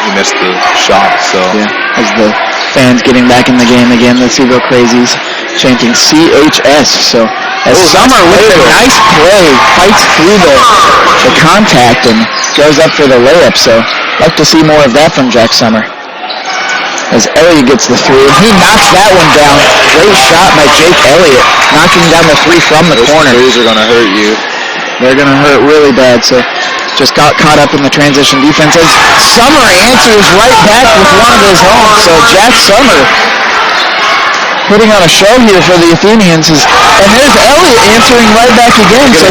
he missed the shot. So yeah, as the fans getting back in the game again, the Seville Crazies chanting CHS. So as Summer with a nice play fights through the contact and goes up for the layup. So like to see more of that from Jack Summer. As Elliott gets the three, and he knocks that one down. Great shot by Jake Elliott, knocking down the three from the corner. Those threes are going to hurt you. They're going to hurt really bad. So just got caught up in the transition defense. As Summer answers right back with one of his own. So Jack Summer putting on a show here for the Athenians, and there's Elliott answering right back again. So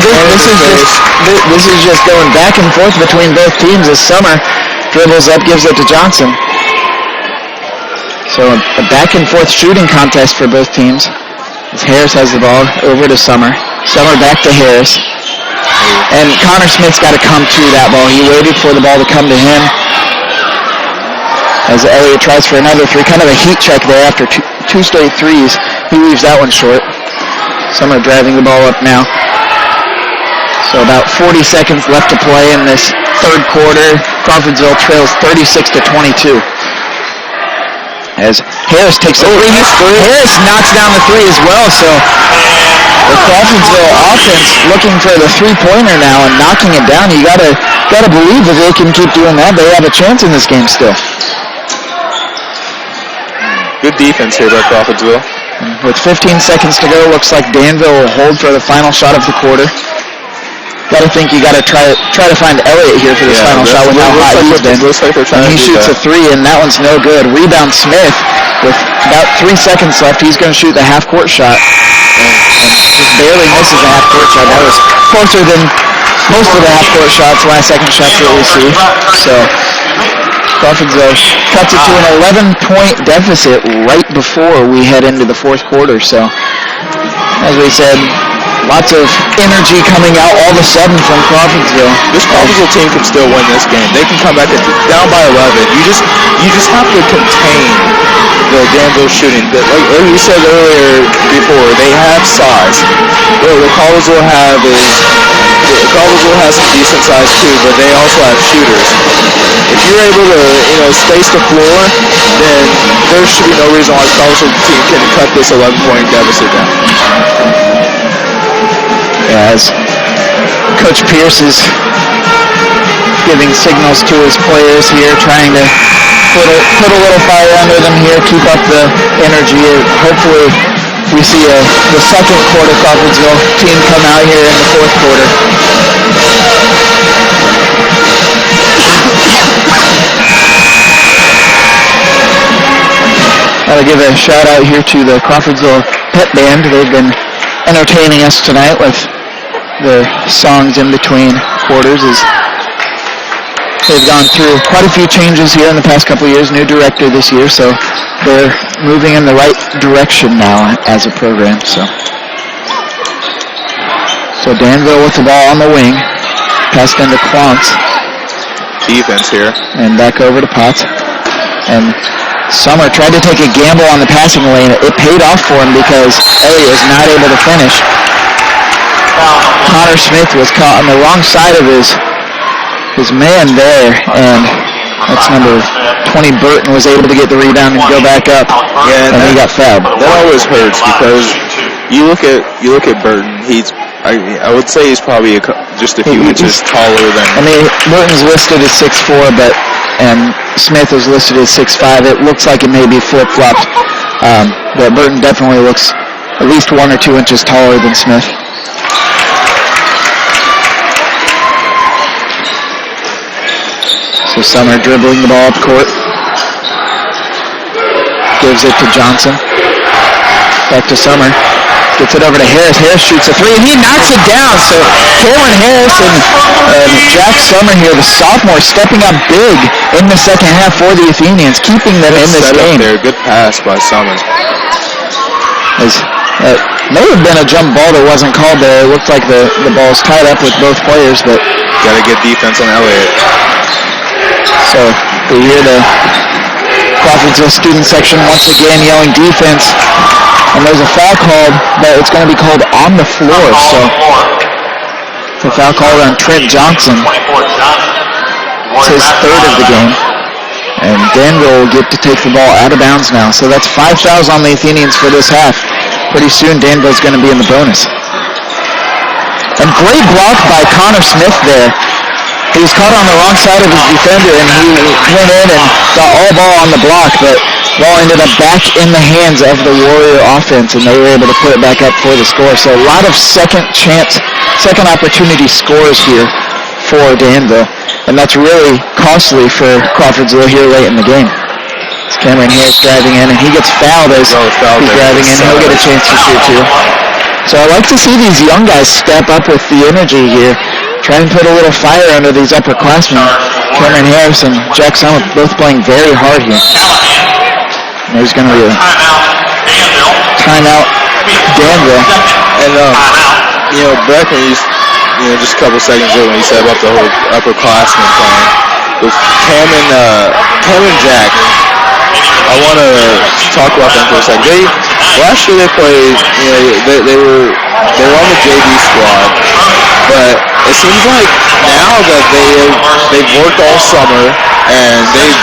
this is just going back and forth between both teams as Summer dribbles up, gives it to Johnson. So a back and forth shooting contest for both teams. As Harris has the ball over to Summer. Summer back to Harris. And Connor Smith's got to come to that ball. He waited for the ball to come to him. As Elliott tries for another three, kind of a heat check there after two straight threes. He leaves that one short. Summer driving the ball up now. So about 40 seconds left to play in this third quarter. Crawfordsville trails 36-22. As Harris takes the three. Harris knocks down the three as well. So the Crawfordsville offense looking for the three-pointer now and knocking it down. You gotta believe that they can keep doing that. They have a chance in this game still. Good defense here by Crawfordsville. With 15 seconds to go, looks like Danville will hold for the final shot of the quarter. Gotta think you gotta try to find Elliott here for this final shot with how hot he's been. And he shoots a three, and that one's no good. Rebound Smith with about 3 seconds left. He's gonna shoot the half-court shot. And just barely misses the half-court shot. That was closer than most of the half-court shots, last second shots that we see. So Crawfordsville cuts it to an 11-point deficit right before we head into the fourth quarter. So, as we said, lots of energy coming out all of a sudden from Crawfordsville. This Crawfordsville team can still win this game. They can come back down by 11. You just have to contain the Danville shooting. Like we said earlier before, they have size. What Crawfordsville have is Crawfordsville has some decent size too, but they also have shooters. If you're able to space the floor, then there should be no reason why the Crawfordsville team can cut this 11-point deficit down. As Coach Pierce is giving signals to his players here, trying to put a little fire under them here, keep up the energy. Hopefully we see the second quarter Crawfordsville team come out here in the fourth quarter. Gotta give a shout out here to the Crawfordsville Pep Band. They've been entertaining us tonight with their songs in between quarters as they've gone through quite a few changes here in the past couple of years. New director this year, so they're moving in the right direction now as a program. So Danville with the ball on the wing. Passed into Clonks. Defense here. And back over to Potts. And Summer tried to take a gamble on the passing lane. It paid off for him because Elliott was not able to finish. Connor Smith was caught on the wrong side of his man there, and that's number 20 Burton was able to get the rebound and go back up. Yeah, and he got fouled. That always hurts because you look at Burton. I would say he's probably just a few inches taller than. I mean, Burton's listed as 6'4", and Smith is listed as 6'5". It looks like it may be flip-flopped, but Burton definitely looks at least 1 or 2 inches taller than Smith. So Summer dribbling the ball up court. Gives it to Johnson. Back to Summer. Gets it over to Harris. Harris shoots a three, and he knocks it down. So Cameron Harris and Jack Summer here, the sophomore, stepping up big in the second half for the Athenians, keeping them in this game. There, good pass by Summer. May have been a jump ball that wasn't called there. It looked like the ball's tied up with both players, but got to get defense on Elliott. So we hear the Crawfordsville student section once again yelling defense. And there's a foul called, but it's going to be called on the floor. So it's a foul called on Trent Johnson. It's his third of the game. And Danville will get to take the ball out of bounds now. So that's 5 fouls on the Athenians for this half. Pretty soon Danville's going to be in the bonus. And great block by Connor Smith there. He was caught on the wrong side of his defender, and he went in and got all ball on the block, but ball ended up back in the hands of the Warrior offense, and they were able to put it back up for the score. So a lot of second opportunity scores here for Danville, and that's really costly for Crawfordsville here late in the game. It's Cameron Harris driving in, and he gets fouled as he's driving in. He'll get a chance to shoot too. So I like to see these young guys step up with the energy here. Try and put a little fire under these upperclassmen. Cameron Harris and Jack Summer both playing very hard here. And there's going to be a timeout, Danville. And, Brecken, just a couple seconds ago when he said about the whole upperclassmen playing. With Cam and Jack, I want to talk about them for a second. Last year they played, they were on the JV squad, but it seems like now that they've worked all summer and they've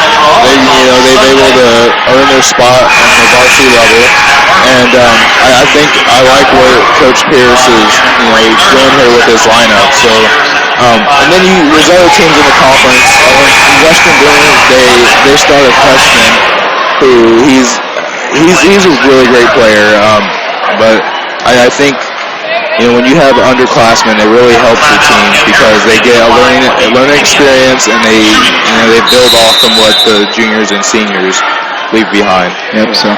able to earn their spot on the varsity level, and I think I like what Coach Pierce is doing here with his lineup. So and then there's other teams in the conference. Western Bloom, they start a freshman who he's a really great player, but I think when you have underclassmen, it really helps your team because they get a learning experience and they build off from what the juniors and seniors leave behind. Yep. So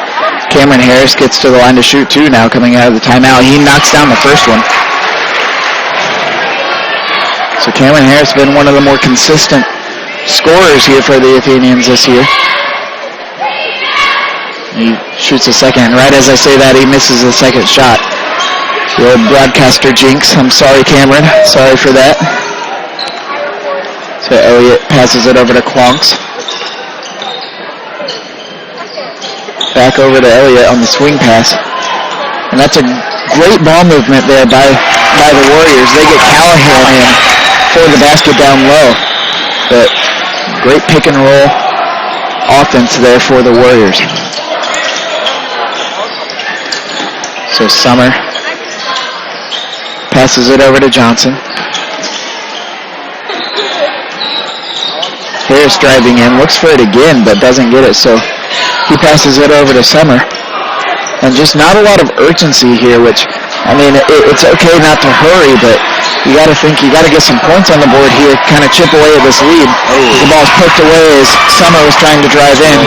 Cameron Harris gets to the line to shoot too now, coming out of the timeout. He knocks down the first one. So Cameron Harris has been one of the more consistent scorers here for the Athenians this year. He shoots a second, and right as I say that, he misses the second shot. The old broadcaster jinx. I'm sorry, Cameron. Sorry for that. So Elliott passes it over to Clonks. Back over to Elliott on the swing pass. And that's a great ball movement there by the Warriors. They get Callahan in for the basket down low. But great pick and roll offense there for the Warriors. So Summer passes it over to Johnson. Harris driving in, looks for it again, but doesn't get it, so he passes it over to Summer. And just not a lot of urgency here, which, I mean, it's okay not to hurry, but you got to think you got to get some points on the board here, kind of chip away at this lead. The ball's poked away as Summer was trying to drive in.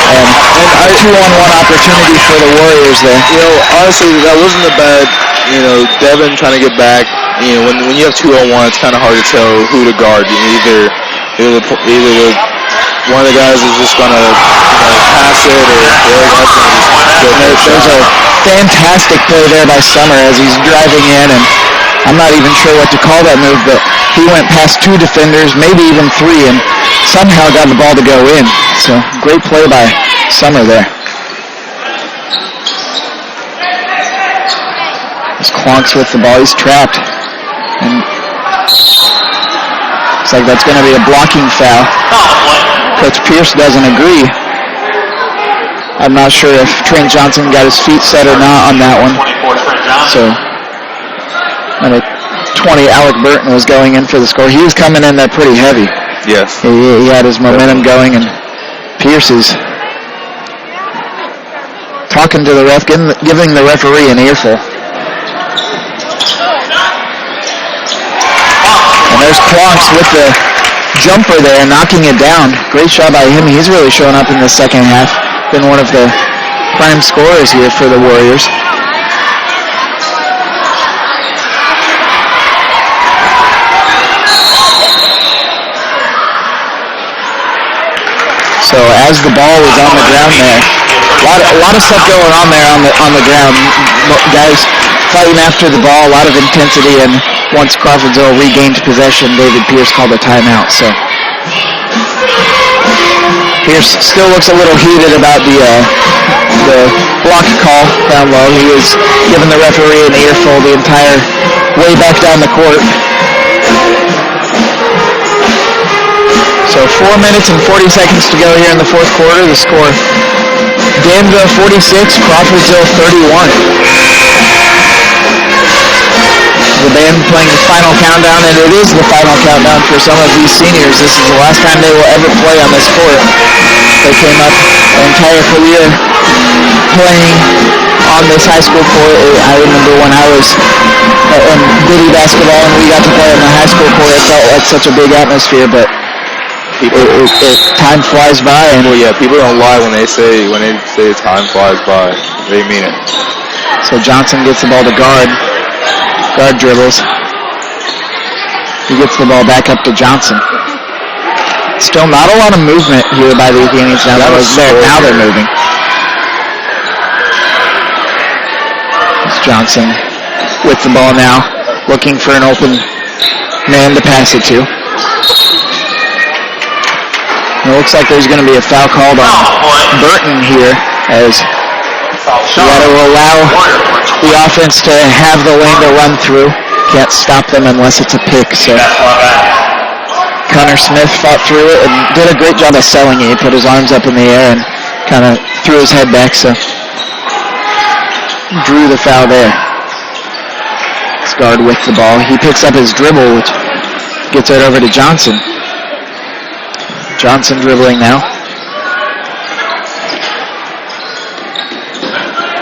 And a 2-on-1 opportunity for the Warriors there. You know, honestly, that wasn't a bad, Devin trying to get back. When you have 2-on-1, it's kind of hard to tell who to guard. Either one of the guys is just going to pass it, or the other guy's going to just go for a shot. There's a fantastic play there by Summer as he's driving in, and I'm not even sure what to call that move, but he went past 2 defenders, maybe even 3, and somehow got the ball to go in. So great play by Summer there. As Clonks with the ball, he's trapped. And looks like that's going to be a blocking foul. Coach Pierce doesn't agree. I'm not sure if Trent Johnson got his feet set or not on that one. So, number 20, Alec Burton was going in for the score. He was coming in there pretty heavy. Yes. He had his momentum going, and Pierce is talking to the ref, giving the referee an earful. And there's Clonks with the jumper there, knocking it down. Great shot by him. He's really showing up in the second half. Been one of the prime scorers here for the Warriors. So as the ball was on the ground there, a lot of stuff going on there on the ground. Guys fighting after the ball, a lot of intensity, and once Crawfordsville regained possession, David Pierce called a timeout. So Pierce still looks a little heated about the block call down low. He was giving the referee an earful the entire way back down the court. So 4 minutes and 40 seconds to go here in the fourth quarter. The score, Danville 46, Crawfordsville 31. The band playing the final countdown, and it is the final countdown for some of these seniors. This is the last time they will ever play on this court. They came up their entire career playing on this high school court. I remember when I was in Biddy basketball and we got to play on the high school court. It felt like such a big atmosphere, but time flies by. And people don't lie when they say time flies by. They mean it. So Johnson gets the ball to guard. Guard dribbles. He gets the ball back up to Johnson. Still not a lot of movement here by the Athenians now. Now they're moving. It's Johnson with the ball now, looking for an open man to pass it to. It looks like there's going to be a foul called on Burton here, as you got to allow the offense to have the lane to run through. Can't stop them unless it's a pick. So Connor Smith fought through it and did a great job of selling it. He put his arms up in the air and kind of threw his head back, so drew the foul there. This guard with the ball. He picks up his dribble, which gets it over to Johnson. Johnson dribbling now.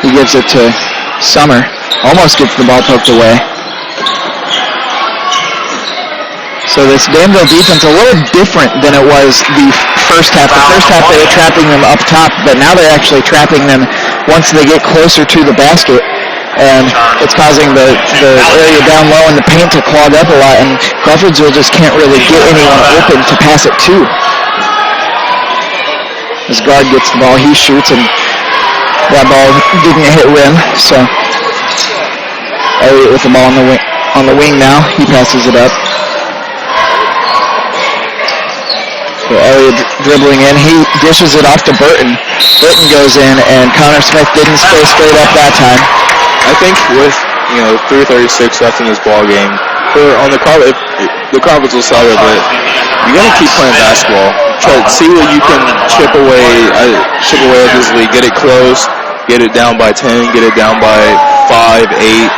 He gives it to Summer. Almost gets the ball poked away. So this Danville defense a little different than it was the first half. The first half they were trapping them up top, but now they're actually trapping them once they get closer to the basket. And it's causing the area down low and the paint to clog up a lot, and Crawfordsville just can't really get anyone open to pass it to. This guard gets the ball, he shoots, and that ball didn't hit rim, so Elliott with the ball on the wing now, he passes it up. So Elliott dribbling in, he dishes it off to Burton. Burton goes in, and Connor Smith didn't stay straight up that time. I think with 3:36 left in this ball game, on the Crawfordsville side of it, you gotta keep playing basketball. Try to see what you can chip away at this league. Get it close, get it down by 10, get it down by 5, 8.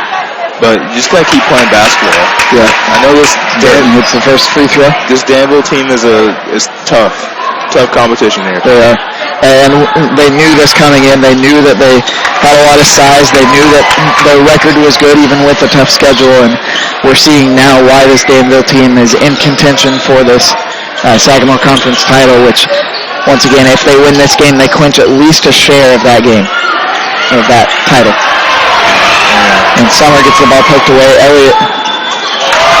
But you just gotta keep playing basketball. Yeah, I know this. Burton hits the first free throw. This Danville team is tough competition here. They are, and they knew this coming in. They knew that they had a lot of size. They knew that their record was good even with the tough schedule. And we're seeing now why this Danville team is in contention for this Sagamore Conference title, which once again, if they win this game, they clinch at least a share of that game, of that title. And Summer gets the ball poked away. Elliott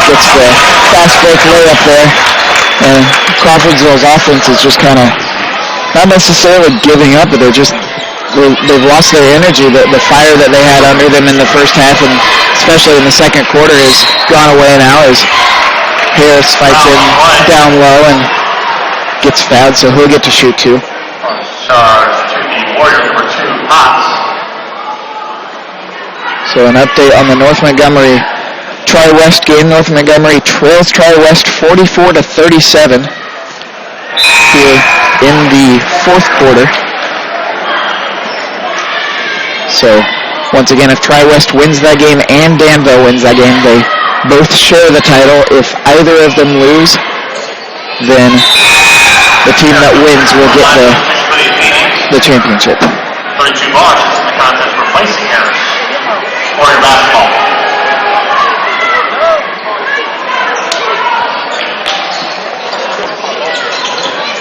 gets the fast break layup there. And Crawfordsville's offense is just kind of not necessarily giving up, but they've lost their energy. The fire that they had under them in the first half, and especially in the second quarter, has gone away now as Harris fights in down low and gets fouled, so he'll get to shoot two. Charge to the Warriors for 2 hots. So an update on the North Montgomery Tri-West game. North Montgomery trails Tri-West 44-37 here in the fourth quarter. So once again, if Tri-West wins that game and Danville wins that game, they both share the title. If either of them lose, then the team that wins will get the championship. 32 bars in the contest replacing Harris. Warrior basketball.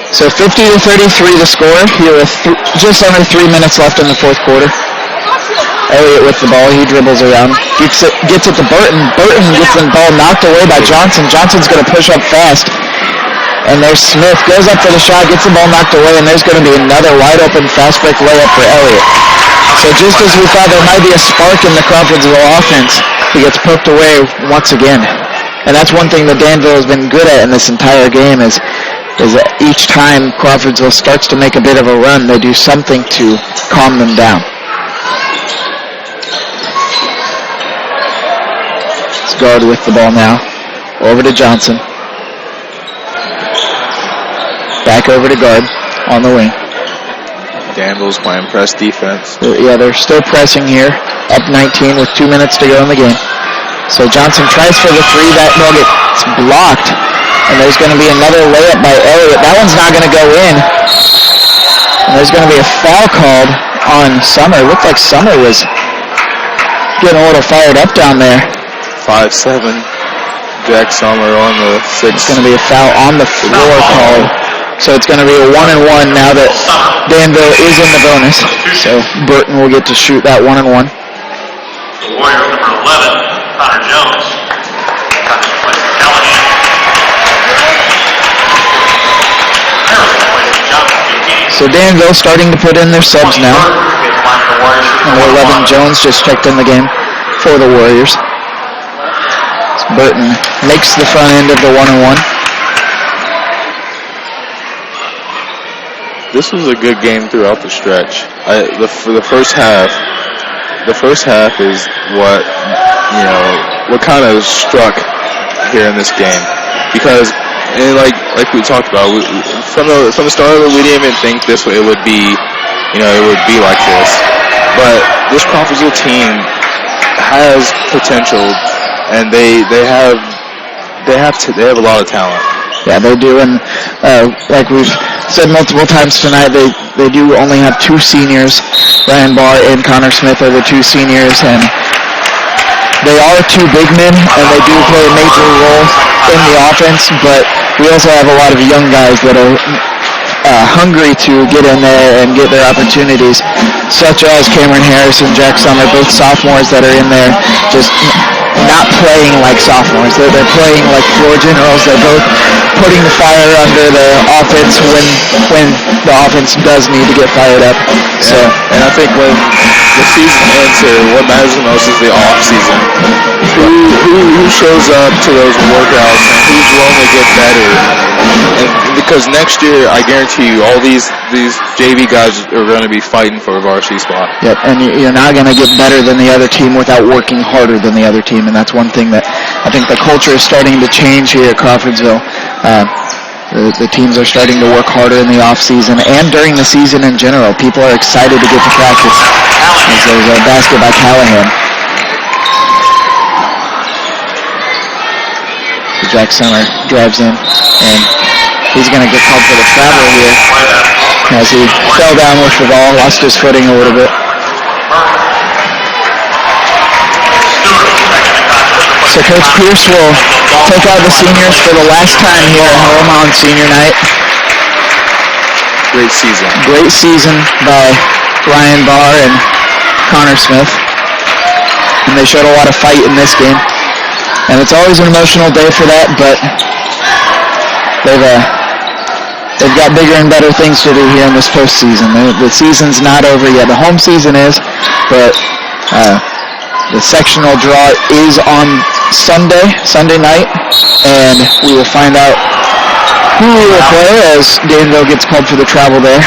So 50-33 the score here with just under 3 minutes left in the fourth quarter. Elliott with the ball, he dribbles around, gets it to Burton. Burton gets the ball knocked away by Johnson. Johnson's going to push up fast. And there's Smith, goes up for the shot, gets the ball knocked away, and there's going to be another wide open fast break layup for Elliott. So just as we thought there might be a spark in the Crawfordsville offense, he gets poked away once again. And that's one thing that Danville has been good at in this entire game is that each time Crawfordsville starts to make a bit of a run, they do something to calm them down. It's guard with the ball now. Over to Johnson. Back over to guard on the wing. Danville's playing press defense. Yeah, they're still pressing here. Up 19 with 2 minutes to go in the game. So Johnson tries for the three. That ball gets blocked. And there's going to be another layup by Elliott. That one's not going to go in. And there's going to be a foul called on Summer. It looked like Summer was getting a little fired up down there. 5'7". Jack Summer on the 6. It's going to be a foul on the floor called. So it's going to be a 1-and-1 now that Danville is in the bonus. So Burton will get to shoot that 1-and-1. The Warrior number 11, Connor Jones. So Danville starting to put in their subs now. Number 11 Jones just checked in the game for the Warriors. So Burton makes the front end of the 1-and-1. This was a good game throughout the stretch. For the first half is what kind of struck here in this game, because like we talked about, from the start of it, we didn't even think it would be like this. But this Crawfordsville team has potential, and they have a lot of talent. Yeah, they do, and like we've said multiple times tonight, they do only have 2 seniors. Ryan Barr and Connor Smith are the 2 seniors, and they are 2 big men, and they do play a major role in the offense, but we also have a lot of young guys that are hungry to get in there and get their opportunities, such as Cameron Harris and Jack Summer, both sophomores that are in there just not playing like sophomores. They're playing like floor generals. They're both putting the fire under the offense when the offense does need to get fired up. Yeah. So, and I think when the season ends here, what matters the most is the off season. Who shows up to those workouts and who's willing to get better? And because next year, I guarantee you, all these JV guys are going to be fighting for a varsity spot. Yep, and you're not going to get better than the other team without working harder than the other team, and that's one thing that I think the culture is starting to change here at Crawfordsville. The teams are starting to work harder in the off season and during the season in general. People are excited to get to practice. As there's a basket by Callahan. So Jack Summer drives in, and he's going to get called for the travel here as he fell down with the ball, lost his footing a little bit. So Coach Pierce will take out the seniors for the last time here at home on senior night. Great season. Great season by Ryan Barr and Connor Smith. And they showed a lot of fight in this game. And it's always an emotional day for that, but they've got bigger and better things to do here in this postseason. The season's not over yet. The home season is, but the sectional draw is on Sunday night, and we will find out who we will play as Danville gets called for the travel there.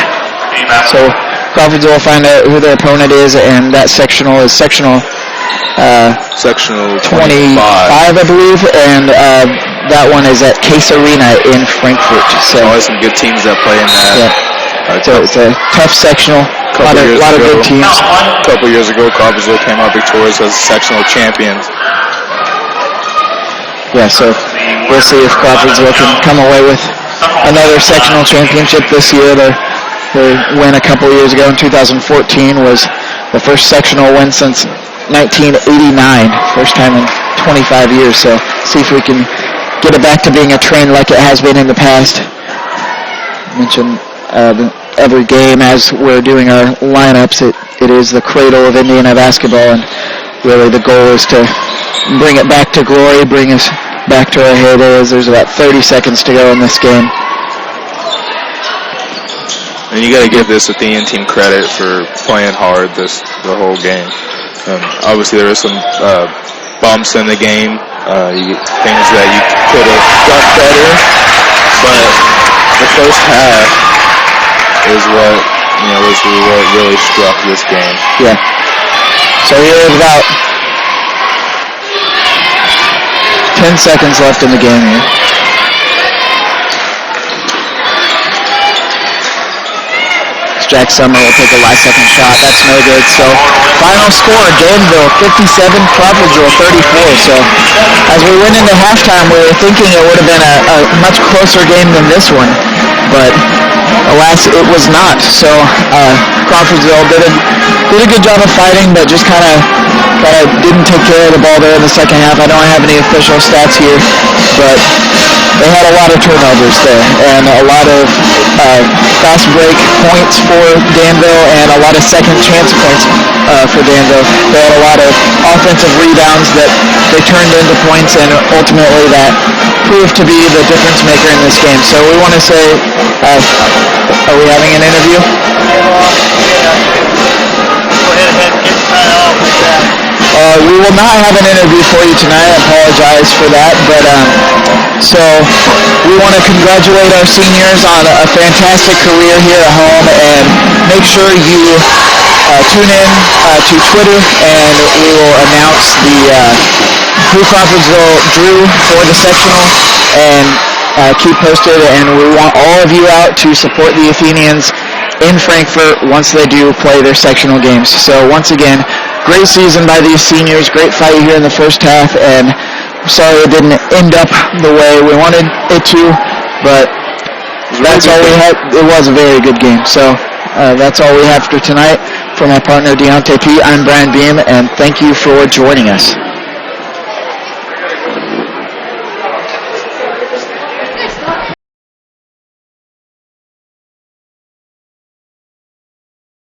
So Crawfordsville will find out who their opponent is, and that sectional is sectional 25, I believe, and that one is at Case Arena in Frankfurt. So always some good teams that play in that. Yeah. So it's a tough sectional. A lot of good teams. A couple years ago, Crawfordsville came out victorious as sectional champions. Yeah, so we'll see if Crawfordsville can come away with another sectional championship this year. Their win a couple years ago in 2014 was the first sectional win since 1989, first time in 25 years. So see if we can get it back to being a trend like it has been in the past. Mention every game as we're doing our lineups. It is the cradle of Indiana basketball, and really the goal is to bring it back to glory, bring us back to our heydays. There's about 30 seconds to go in this game. And you got to give this Athenian team credit for playing hard the whole game. Obviously, there were some bumps in the game, things that you could have done better, but the first half is what really struck this game. Yeah. So here is about 10 seconds left in the game here. Jack Summer will take a last second shot. That's no good. So final score, Danville 57, Crawfordsville 34. So as we went into halftime, we were thinking it would have been a much closer game than this one. But alas, it was not. So Crawfordsville did a good job of fighting, but just kind of didn't take care of the ball there in the second half. I don't have any official stats here, but they had a lot of turnovers there and a lot of fast break points for Danville and a lot of second chance points for Danville. They had a lot of offensive rebounds that they turned into points, and ultimately that proved to be the difference maker in this game. So we want to say, are we having an interview? We will not have an interview for you tonight. I apologize for that. But so we want to congratulate our seniors on a fantastic career here at home, and make sure you tune in to Twitter, and we will announce who Crawfordsville drew for the sectional, and keep posted. And we want all of you out to support the Athenians in Frankfurt once they do play their sectional games. So once again, great season by these seniors, great fight here in the first half, and sorry it didn't end up the way we wanted it to, but that's all we had. It was a very good game. So that's all we have for tonight. For my partner Deontay P, I'm Brian Beam, and thank you for joining us.